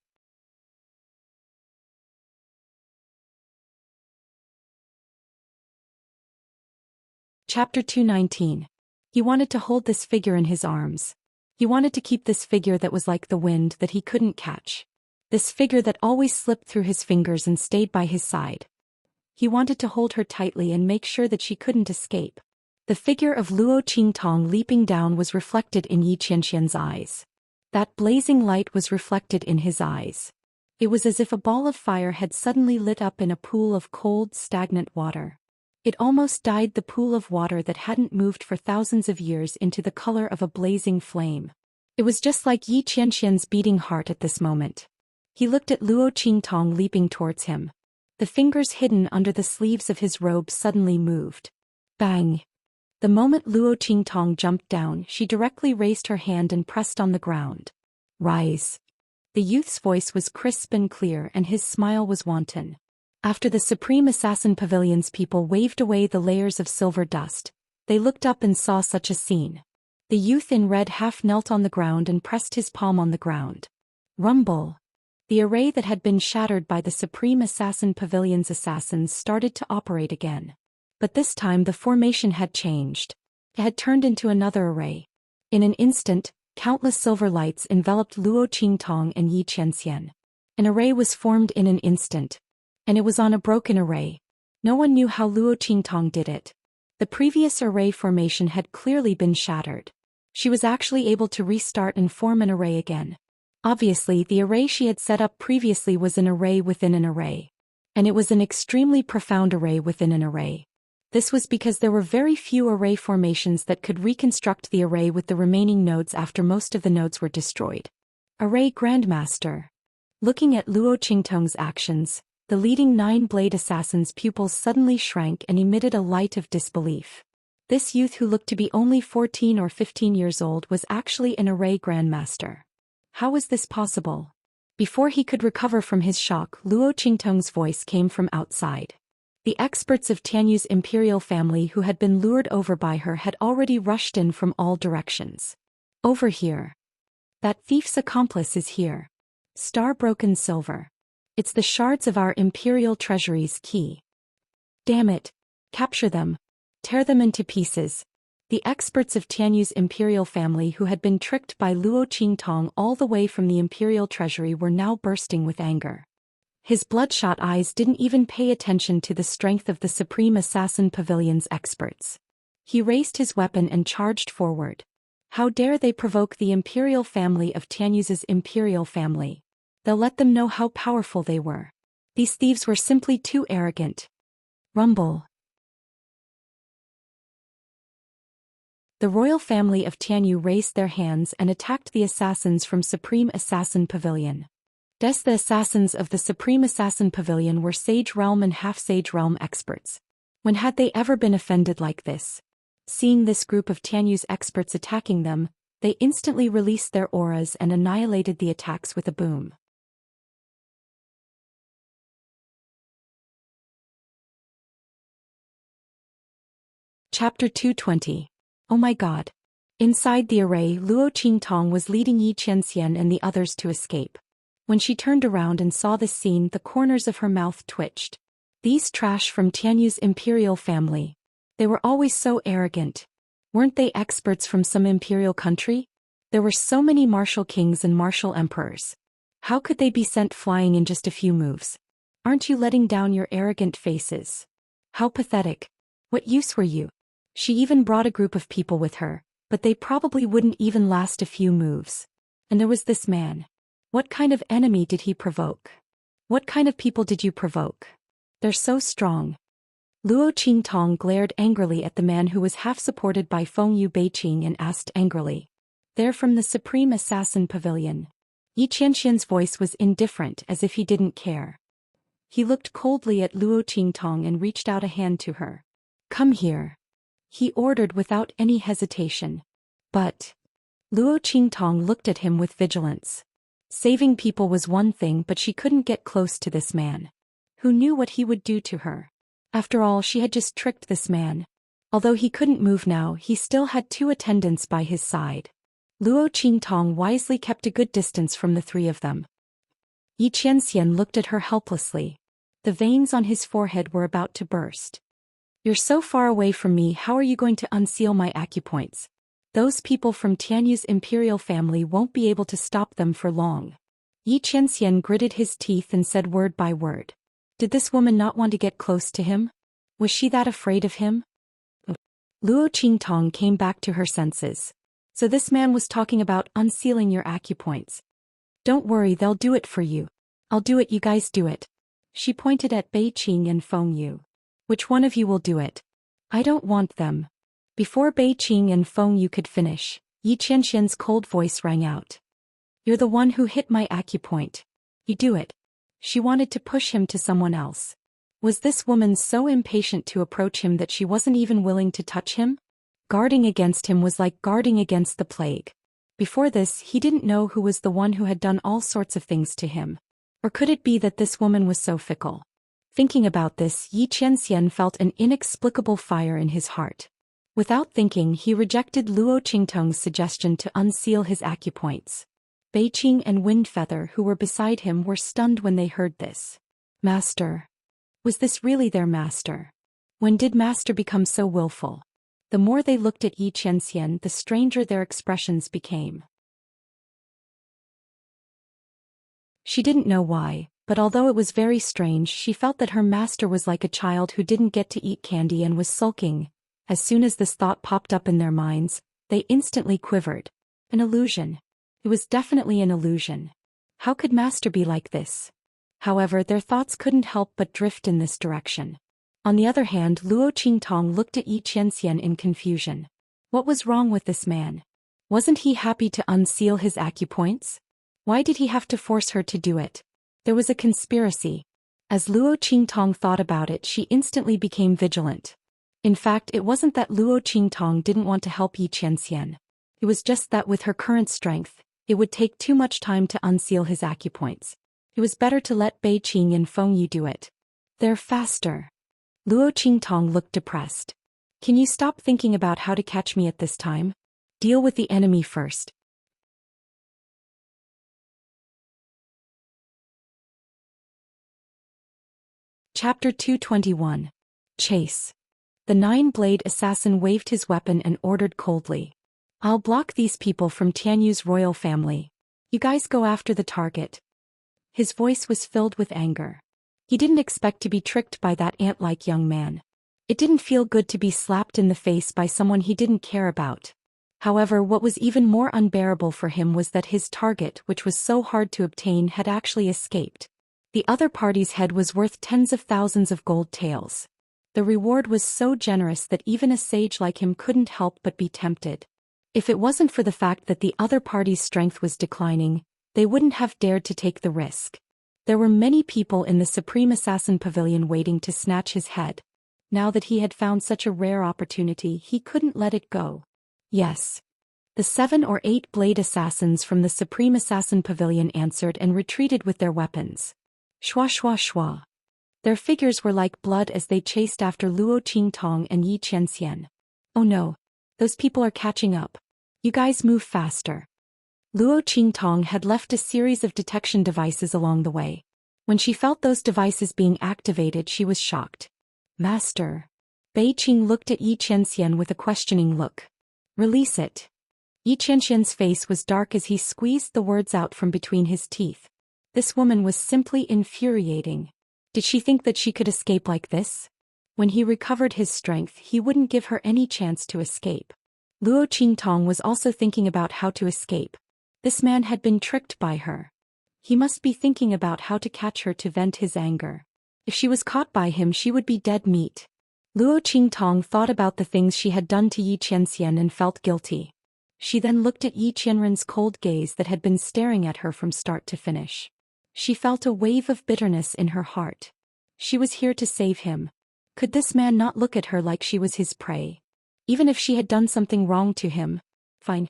Chapter 219. He wanted to hold this figure in his arms. He wanted to keep this figure that was like the wind that he couldn't catch. This figure that always slipped through his fingers and stayed by his side. He wanted to hold her tightly and make sure that she couldn't escape. The figure of Luo Qingtong leaping down was reflected in Yi Qianxian's eyes. That blazing light was reflected in his eyes. It was as if a ball of fire had suddenly lit up in a pool of cold, stagnant water. It almost dyed the pool of water that hadn't moved for thousands of years into the color of a blazing flame. It was just like Yi Qianxian's beating heart at this moment. He looked at Luo Qingtong leaping towards him. The The fingers hidden under the sleeves of his robe suddenly moved. Bang! The moment Luo Qingtong jumped down, she directly raised her hand and pressed on the ground. Rise! The youth's voice was crisp and clear and his smile was wanton. After the Supreme Assassin Pavilion's people waved away the layers of silver dust, they looked up and saw such a scene. The youth in red half knelt on the ground and pressed his palm on the ground. Rumble! The array that had been shattered by the Supreme Assassin Pavilion's assassins started to operate again. But this time the formation had changed. It had turned into another array. In an instant, countless silver lights enveloped Luo Qingtong and Yi Qianxian. An array was formed in an instant. And it was on a broken array. No one knew how Luo Qingtong did it. The previous array formation had clearly been shattered. She was actually able to restart and form an array again. Obviously, the array she had set up previously was an array within an array. And it was an extremely profound array within an array. This was because there were very few array formations that could reconstruct the array with the remaining nodes after most of the nodes were destroyed. Array Grandmaster. Looking at Luo Qingtong's actions, the leading 9-blade assassin's pupils suddenly shrank and emitted a light of disbelief. This youth who looked to be only 14 or 15 years old was actually an array grandmaster. How was this possible? Before he could recover from his shock, Luo Qingtong's voice came from outside. The experts of Tianyu's imperial family who had been lured over by her had already rushed in from all directions. Over here. That thief's accomplice is here. Star-broken silver. It's the shards of our imperial treasury's key. Damn it. Capture them. Tear them into pieces. The experts of Tianyu's imperial family who had been tricked by Luo Qingtong all the way from the imperial treasury were now bursting with anger. His bloodshot eyes didn't even pay attention to the strength of the Supreme Assassin Pavilion's experts. He raised his weapon and charged forward. How dare they provoke the imperial family of Tianyu's imperial family? They'll let them know how powerful they were. These thieves were simply too arrogant. Rumble. The royal family of Tianyu raised their hands and attacked the assassins from Supreme Assassin Pavilion. The assassins of the Supreme Assassin Pavilion were Sage Realm and Half-Sage Realm experts. When had they ever been offended like this? Seeing this group of Tianyu's experts attacking them, they instantly released their auras and annihilated the attacks with a boom. Chapter 220. Oh my god. Inside the array, Luo Qingtong was leading Yi Qianxian and the others to escape. When she turned around and saw this scene, the corners of her mouth twitched. These trash from Tianyu's imperial family. They were always so arrogant. Weren't they experts from some imperial country? There were so many martial kings and martial emperors. How could they be sent flying in just a few moves? Aren't you letting down your arrogant faces? How pathetic. What use were you? She even brought a group of people with her, but they probably wouldn't even last a few moves. And there was this man. What kind of enemy did he provoke? What kind of people did you provoke? They're so strong. Luo Qingtong glared angrily at the man who was half supported by Fengyu Beiqing and asked angrily. They're from the Supreme Assassin Pavilion. Yi Qianxian's voice was indifferent, as if he didn't care. He looked coldly at Luo Qingtong and reached out a hand to her. Come here. He ordered without any hesitation. But Luo Qingtong looked at him with vigilance. Saving people was one thing, but she couldn't get close to this man. Who knew what he would do to her? After all, she had just tricked this man. Although he couldn't move now, he still had 2 attendants by his side. Luo Qingtong wisely kept a good distance from the 3 of them. Yi Qianxian looked at her helplessly. The veins on his forehead were about to burst. You're so far away from me, how are you going to unseal my acupoints? Those people from Tianyu's imperial family won't be able to stop them for long. Yi Qianxian gritted his teeth and said word by word. Did this woman not want to get close to him? Was she that afraid of him? Luo Qingtong came back to her senses. So this man was talking about unsealing your acupoints. Don't worry, they'll do it for you. I'll do it, you guys do it. She pointed at Beiqing and Fengyu. Which one of you will do it? I don't want them. Before Beiqing and Fengyu could finish, Yi Qianxian's cold voice rang out. You're the one who hit my acupoint. You do it. She wanted to push him to someone else. Was this woman so impatient to approach him that she wasn't even willing to touch him? Guarding against him was like guarding against the plague. Before this, he didn't know who was the one who had done all sorts of things to him. Or could it be that this woman was so fickle? Thinking about this, Xianxia felt an inexplicable fire in his heart. Without thinking, he rejected Luo Qingtong's suggestion to unseal his acupoints. Beiqing and Windfeather, who were beside him, were stunned when they heard this. Master. Was this really their master? When did master become so willful? The more they looked at Xianxia, the stranger their expressions became. She didn't know why, but although it was very strange, she felt that her master was like a child who didn't get to eat candy and was sulking. As soon as this thought popped up in their minds, they instantly quivered. An illusion. It was definitely an illusion. How could master be like this? However, their thoughts couldn't help but drift in this direction. On the other hand, Luo Qingtong looked at Xianxia in confusion. What was wrong with this man? Wasn't he happy to unseal his acupoints? Why did he have to force her to do it? There was a conspiracy. As Luo Qingtong thought about it, she instantly became vigilant. In fact, it wasn't that Luo Qingtong didn't want to help Xianxia. It was just that with her current strength, it would take too much time to unseal his acupoints. It was better to let Beiqing and Fengyi do it. They're faster. Luo Qingtong looked depressed. Can you stop thinking about how to catch me at this time? Deal with the enemy first. Chapter 221. Chase. The 9-blade assassin waved his weapon and ordered coldly. I'll block these people from Tianyu's royal family. You guys go after the target. His voice was filled with anger. He didn't expect to be tricked by that ant-like young man. It didn't feel good to be slapped in the face by someone he didn't care about. However, what was even more unbearable for him was that his target, which was so hard to obtain, had actually escaped. The other party's head was worth tens of thousands of gold taels. The reward was so generous that even a sage like him couldn't help but be tempted. If it wasn't for the fact that the other party's strength was declining, they wouldn't have dared to take the risk. There were many people in the Supreme Assassin Pavilion waiting to snatch his head. Now that he had found such a rare opportunity, he couldn't let it go. Yes. The 7 or 8 blade assassins from the Supreme Assassin Pavilion answered and retreated with their weapons. Shwa shwa shwa. Their figures were like blood as they chased after Luo Qingtong and Xianxia. Oh no. Those people are catching up. You guys move faster. Luo Qingtong had left a series of detection devices along the way. When she felt those devices being activated, she was shocked. Master. Beiqing looked at Xianxia with a questioning look. Release it. Xianxia's face was dark as he squeezed the words out from between his teeth. This woman was simply infuriating. Did she think that she could escape like this? When he recovered his strength, he wouldn't give her any chance to escape. Luo Qingtong was also thinking about how to escape. This man had been tricked by her. He must be thinking about how to catch her to vent his anger. If she was caught by him, she would be dead meat. Luo Qingtong thought about the things she had done to Xianxia and felt guilty. She then looked at Xianren's cold gaze that had been staring at her from start to finish. She felt a wave of bitterness in her heart. She was here to save him. Could this man not look at her like she was his prey? Even if she had done something wrong to him. Fine.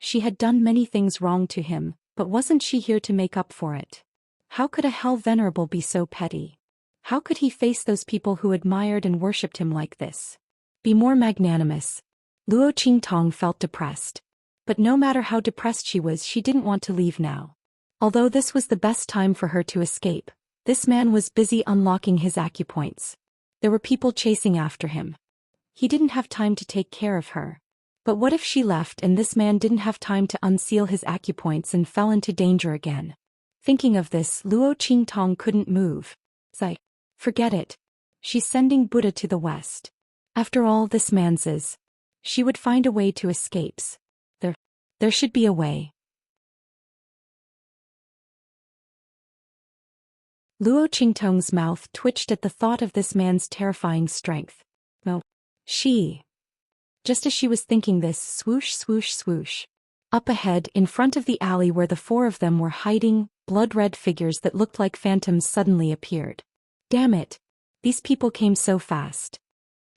She had done many things wrong to him, but wasn't she here to make up for it? How could a hell venerable be so petty? How could he face those people who admired and worshipped him like this? Be more magnanimous. Luo Qingtong felt depressed. But no matter how depressed she was, she didn't want to leave now. Although this was the best time for her to escape, this man was busy unlocking his acupoints. There were people chasing after him. He didn't have time to take care of her. But what if she left and this man didn't have time to unseal his acupoints and fell into danger again? Thinking of this, Luo Qingtong couldn't move. Forget it. She's sending Buddha to the west. After all, this man's is. She would find a way to escape. There should be a way. Luo Qingtong's mouth twitched at the thought of this man's terrifying strength. No. Just as she was thinking this, swoosh swoosh swoosh. Up ahead, in front of the alley where the 4 of them were hiding, blood-red figures that looked like phantoms suddenly appeared. Damn it! These people came so fast.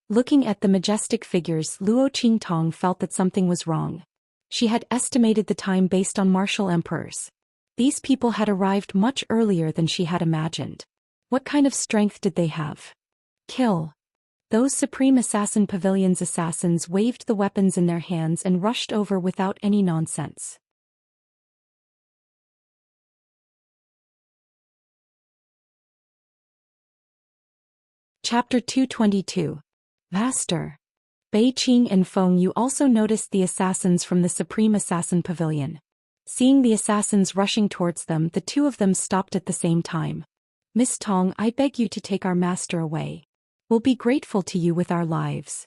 Looking at the majestic figures, Luo Qingtong felt that something was wrong. She had estimated the time based on martial emperors. These people had arrived much earlier than she had imagined. What kind of strength did they have? Kill. Those Supreme Assassin Pavilion's assassins waved the weapons in their hands and rushed over without any nonsense. Chapter 222. Master. Bei Qing and Feng Yu also noticed the assassins from the Supreme Assassin Pavilion. Seeing the assassins rushing towards them, the two of them stopped at the same time. Miss Tong, I beg you to take our master away. We'll be grateful to you with our lives.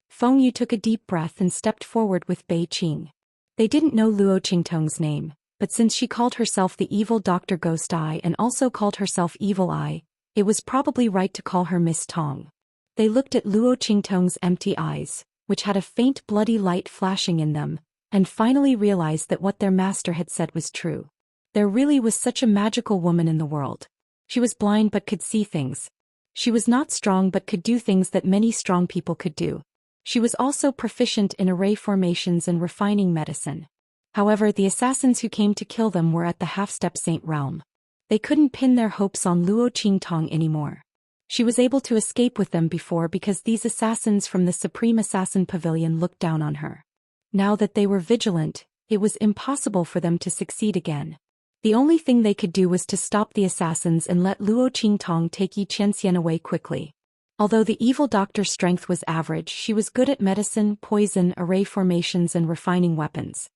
Feng Yu took a deep breath and stepped forward with Bei Qing. They didn't know Luo Qingtong's name, but since she called herself the evil Dr. Ghost Eye and also called herself Evil Eye, it was probably right to call her Miss Tong. They looked at Luo Qingtong's empty eyes, which had a faint bloody light flashing in them, and finally realized that what their master had said was true. There really was such a magical woman in the world. She was blind but could see things. She was not strong but could do things that many strong people could do. She was also proficient in array formations and refining medicine. However, the assassins who came to kill them were at the half-step saint realm. They couldn't pin their hopes on Luo Qingtong anymore. She was able to escape with them before because these assassins from the Supreme Assassin Pavilion looked down on her. Now that they were vigilant, it was impossible for them to succeed again. The only thing they could do was to stop the assassins and let Luo Qingtong take Xianxia away quickly. Although the evil doctor's strength was average, she was good at medicine, poison, array formations and refining weapons.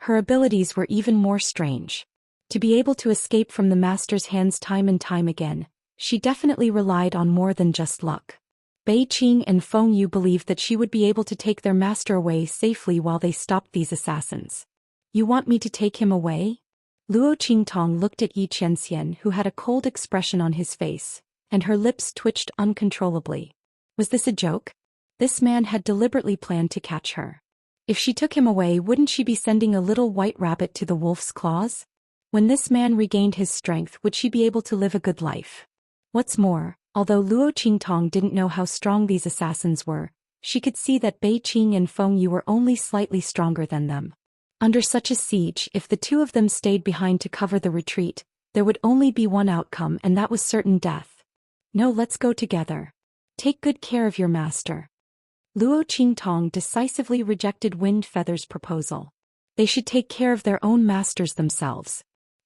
Her abilities were even more strange. To be able to escape from the master's hands time and time again, she definitely relied on more than just luck. Bei Qing and Feng Yu believed that she would be able to take their master away safely while they stopped these assassins. You want me to take him away? Luo Qingtong looked at Xianxia, who had a cold expression on his face, and her lips twitched uncontrollably. Was this a joke? This man had deliberately planned to catch her. If she took him away, wouldn't she be sending a little white rabbit to the wolf's claws? When this man regained his strength, would she be able to live a good life? What's more, although Luo Qingtong didn't know how strong these assassins were, she could see that Bei Qing and Feng Yu were only slightly stronger than them. Under such a siege, if the two of them stayed behind to cover the retreat, there would only be one outcome, and that was certain death. No, let's go together. Take good care of your master. Luo Qingtong decisively rejected Wind Feather's proposal. They should take care of their own masters themselves.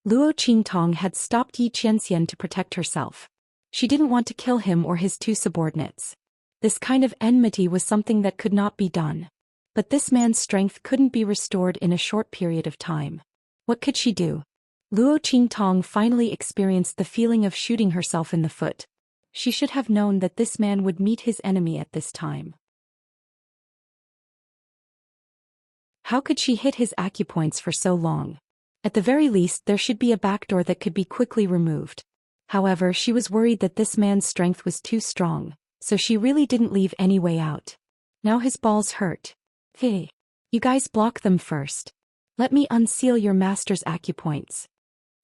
Luo Qingtong had stopped Xianxia to protect herself. She didn't want to kill him or his two subordinates. This kind of enmity was something that could not be done. But this man's strength couldn't be restored in a short period of time. What could she do? Luo Qingtong finally experienced the feeling of shooting herself in the foot. She should have known that this man would meet his enemy at this time. How could she hit his acupoints for so long? At the very least, there should be a backdoor that could be quickly removed. However, she was worried that this man's strength was too strong, so she really didn't leave any way out. Now his balls hurt. Hey, you guys block them first. Let me unseal your master's acupoints.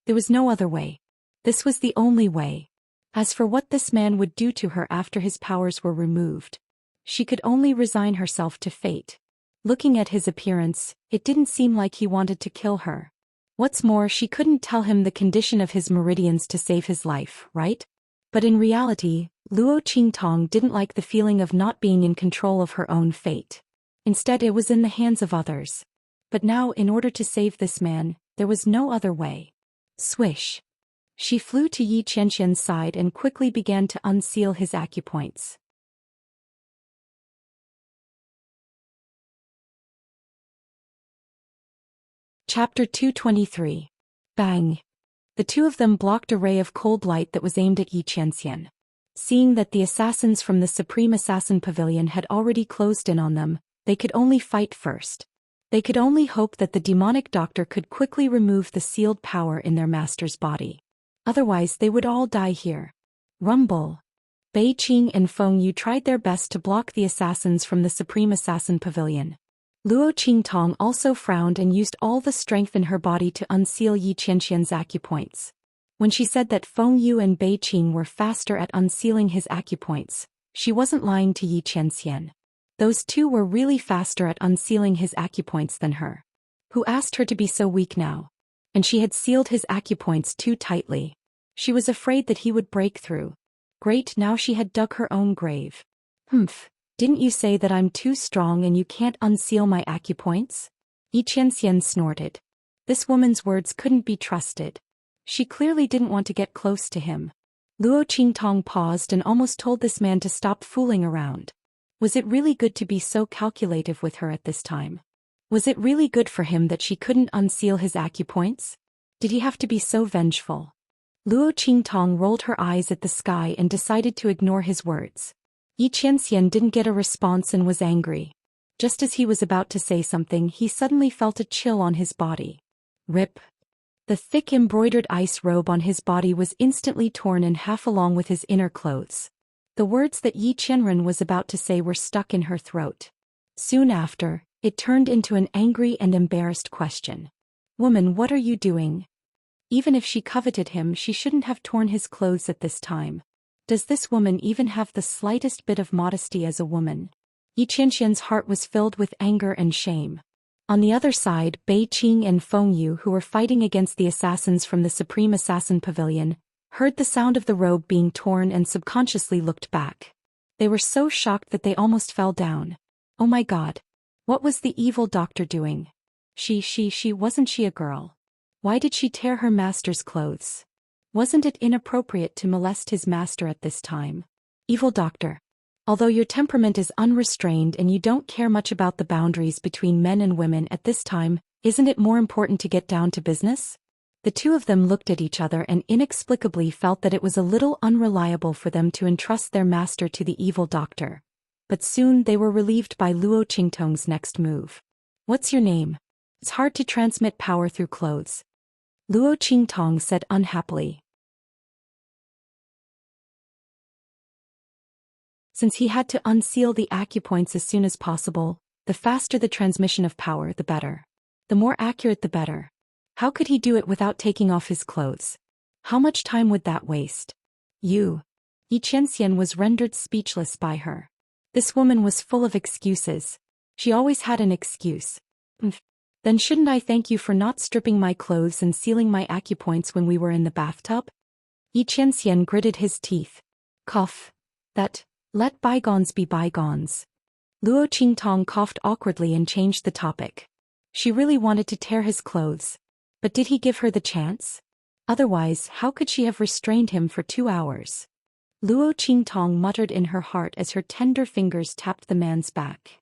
There was no other way. This was the only way. As for what this man would do to her after his powers were removed, she could only resign herself to fate. Looking at his appearance, it didn't seem like he wanted to kill her. What's more, she couldn't tell him the condition of his meridians to save his life, right? But in reality, Luo Qingtong didn't like the feeling of not being in control of her own fate. Instead, it was in the hands of others. But now, in order to save this man, there was no other way. Swish. She flew to Xianxia's side and quickly began to unseal his acupoints. Chapter 223. Bang. The two of them blocked a ray of cold light that was aimed at Xianxia. Seeing that the assassins from the Supreme Assassin Pavilion had already closed in on them, they could only fight first. They could only hope that the demonic doctor could quickly remove the sealed power in their master's body. Otherwise, they would all die here. Rumble. Bei Qing and Feng Yu tried their best to block the assassins from the Supreme Assassin Pavilion. Luo Qingtong also frowned and used all the strength in her body to unseal Xianxia's acupoints. When she said that Feng Yu and Bei Qing were faster at unsealing his acupoints, she wasn't lying to Yi Qianxian. Those two were really faster at unsealing his acupoints than her. Who asked her to be so weak now? And she had sealed his acupoints too tightly. She was afraid that he would break through. Great, now she had dug her own grave. Humph, didn't you say that I'm too strong and you can't unseal my acupoints? Yi Qianxian snorted. This woman's words couldn't be trusted. She clearly didn't want to get close to him. Luo Qingtong paused and almost told this man to stop fooling around. Was it really good to be so calculative with her at this time? Was it really good for him that she couldn't unseal his acupoints? Did he have to be so vengeful? Luo Qingtong rolled her eyes at the sky and decided to ignore his words. Yi Qianxian didn't get a response and was angry. Just as he was about to say something, he suddenly felt a chill on his body. Rip. The thick embroidered ice robe on his body was instantly torn in half along with his inner clothes. The words that Yi Qianren was about to say were stuck in her throat. Soon after, it turned into an angry and embarrassed question. Woman, what are you doing? Even if she coveted him, she shouldn't have torn his clothes at this time. Does this woman even have the slightest bit of modesty as a woman? Yi Qianxian's heart was filled with anger and shame. On the other side, Bei Qing and Feng Yu, who were fighting against the assassins from the Supreme Assassin Pavilion, heard the sound of the robe being torn and subconsciously looked back. They were so shocked that they almost fell down. Oh my God. What was the evil doctor doing? Wasn't she a girl? Why did she tear her master's clothes? Wasn't it inappropriate to molest his master at this time? Evil doctor. Although your temperament is unrestrained and you don't care much about the boundaries between men and women at this time, isn't it more important to get down to business? The two of them looked at each other and inexplicably felt that it was a little unreliable for them to entrust their master to the evil doctor. But soon they were relieved by Luo Qingtong's next move. What's your name? It's hard to transmit power through clothes. Luo Qingtong said unhappily. Since he had to unseal the acupoints as soon as possible, the faster the transmission of power, the better. The more accurate, the better. How could he do it without taking off his clothes? How much time would that waste? Yi Qianxian was rendered speechless by her. This woman was full of excuses. She always had an excuse. Then shouldn't I thank you for not stripping my clothes and sealing my acupoints when we were in the bathtub? Yi Qianxian gritted his teeth. Cough. Let bygones be bygones. Luo Qingtong coughed awkwardly and changed the topic. She really wanted to tear his clothes. But did he give her the chance? Otherwise, how could she have restrained him for 2 hours? Luo Qingtong muttered in her heart as her tender fingers tapped the man's back.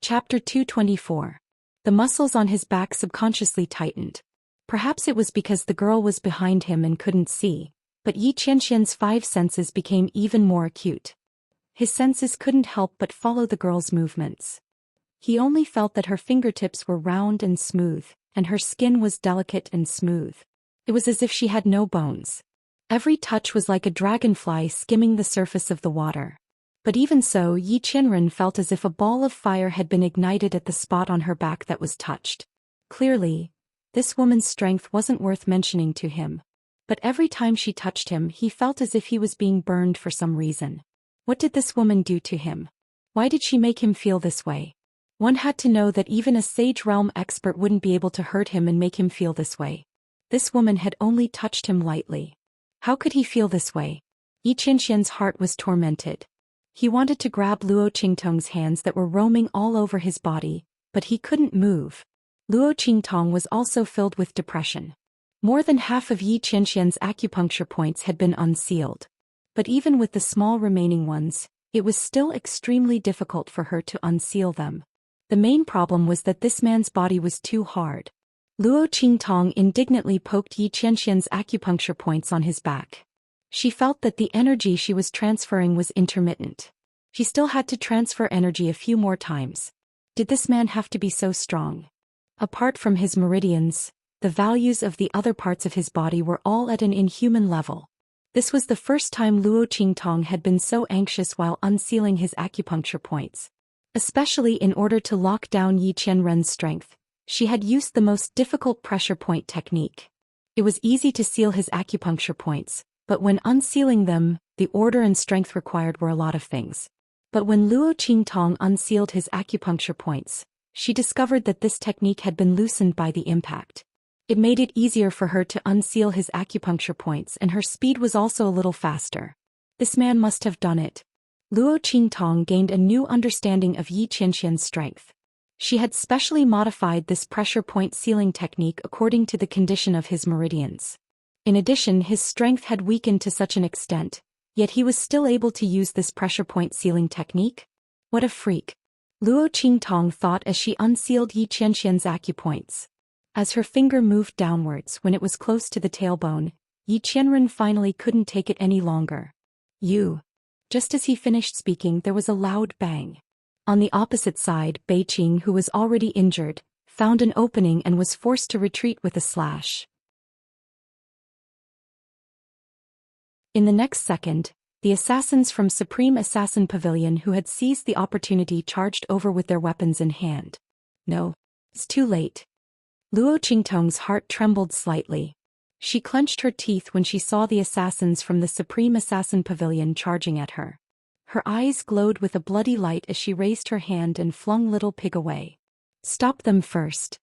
Chapter 224. The muscles on his back subconsciously tightened. Perhaps it was because the girl was behind him and couldn't see, but Yi Qianxian's 5 senses became even more acute. His senses couldn't help but follow the girl's movements. He only felt that her fingertips were round and smooth, and her skin was delicate and smooth. It was as if she had no bones. Every touch was like a dragonfly skimming the surface of the water. But even so, Yi Qianren felt as if a ball of fire had been ignited at the spot on her back that was touched. Clearly, this woman's strength wasn't worth mentioning to him. But every time she touched him, he felt as if he was being burned for some reason. What did this woman do to him? Why did she make him feel this way? One had to know that even a Sage Realm expert wouldn't be able to hurt him and make him feel this way. This woman had only touched him lightly. How could he feel this way? Yi Qianxian's heart was tormented. He wanted to grab Luo Qingtong's hands that were roaming all over his body, but he couldn't move. Luo Qingtong was also filled with depression. More than half of Yi Qianxian's acupuncture points had been unsealed. But even with the small remaining ones, it was still extremely difficult for her to unseal them. The main problem was that this man's body was too hard. Luo Qingtong indignantly poked Yi Qianxian's acupuncture points on his back. She felt that the energy she was transferring was intermittent. She still had to transfer energy a few more times. Did this man have to be so strong? Apart from his meridians, the values of the other parts of his body were all at an inhuman level. This was the first time Luo Qingtong had been so anxious while unsealing his acupuncture points. Especially in order to lock down Yi Qianren's strength, she had used the most difficult pressure point technique. It was easy to seal his acupuncture points, but when unsealing them, the order and strength required were a lot of things. But when Luo Qingtong unsealed his acupuncture points, she discovered that this technique had been loosened by the impact. It made it easier for her to unseal his acupuncture points, and her speed was also a little faster. This man must have done it. Luo Qingtong gained a new understanding of Yi Qianxian's strength. She had specially modified this pressure point sealing technique according to the condition of his meridians. In addition, his strength had weakened to such an extent, yet he was still able to use this pressure point sealing technique. What a freak! Luo Qingtong thought as she unsealed Yi Qianxian's acupoints. As her finger moved downwards when it was close to the tailbone, Yi Qianren finally couldn't take it any longer. You. Just as he finished speaking, there was a loud bang. On the opposite side, Beiqing, who was already injured, found an opening and was forced to retreat with a slash. In the next second, the assassins from Supreme Assassin Pavilion who had seized the opportunity charged over with their weapons in hand. No. It's too late. Luo Qingtong's heart trembled slightly. She clenched her teeth when she saw the assassins from the Supreme Assassin Pavilion charging at her. Her eyes glowed with a bloody light as she raised her hand and flung Little Pig away. Stop them first.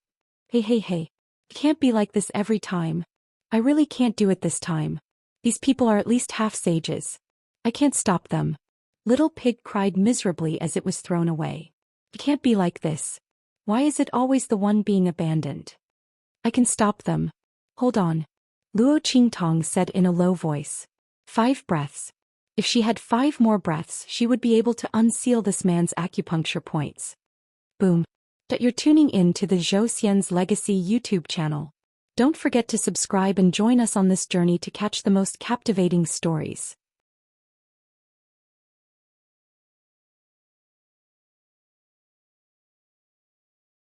Hey. It can't be like this every time. I really can't do it this time. These people are at least half sages. I can't stop them. Little Pig cried miserably as it was thrown away. It can't be like this. Why is it always the one being abandoned? I can stop them. Hold on. Luo Qingtong said in a low voice. 5 breaths. If she had 5 more breaths, she would be able to unseal this man's acupuncture points. Boom. That you're tuning in to the Zhou Xian's Legacy YouTube channel. Don't forget to subscribe and join us on this journey to catch the most captivating stories.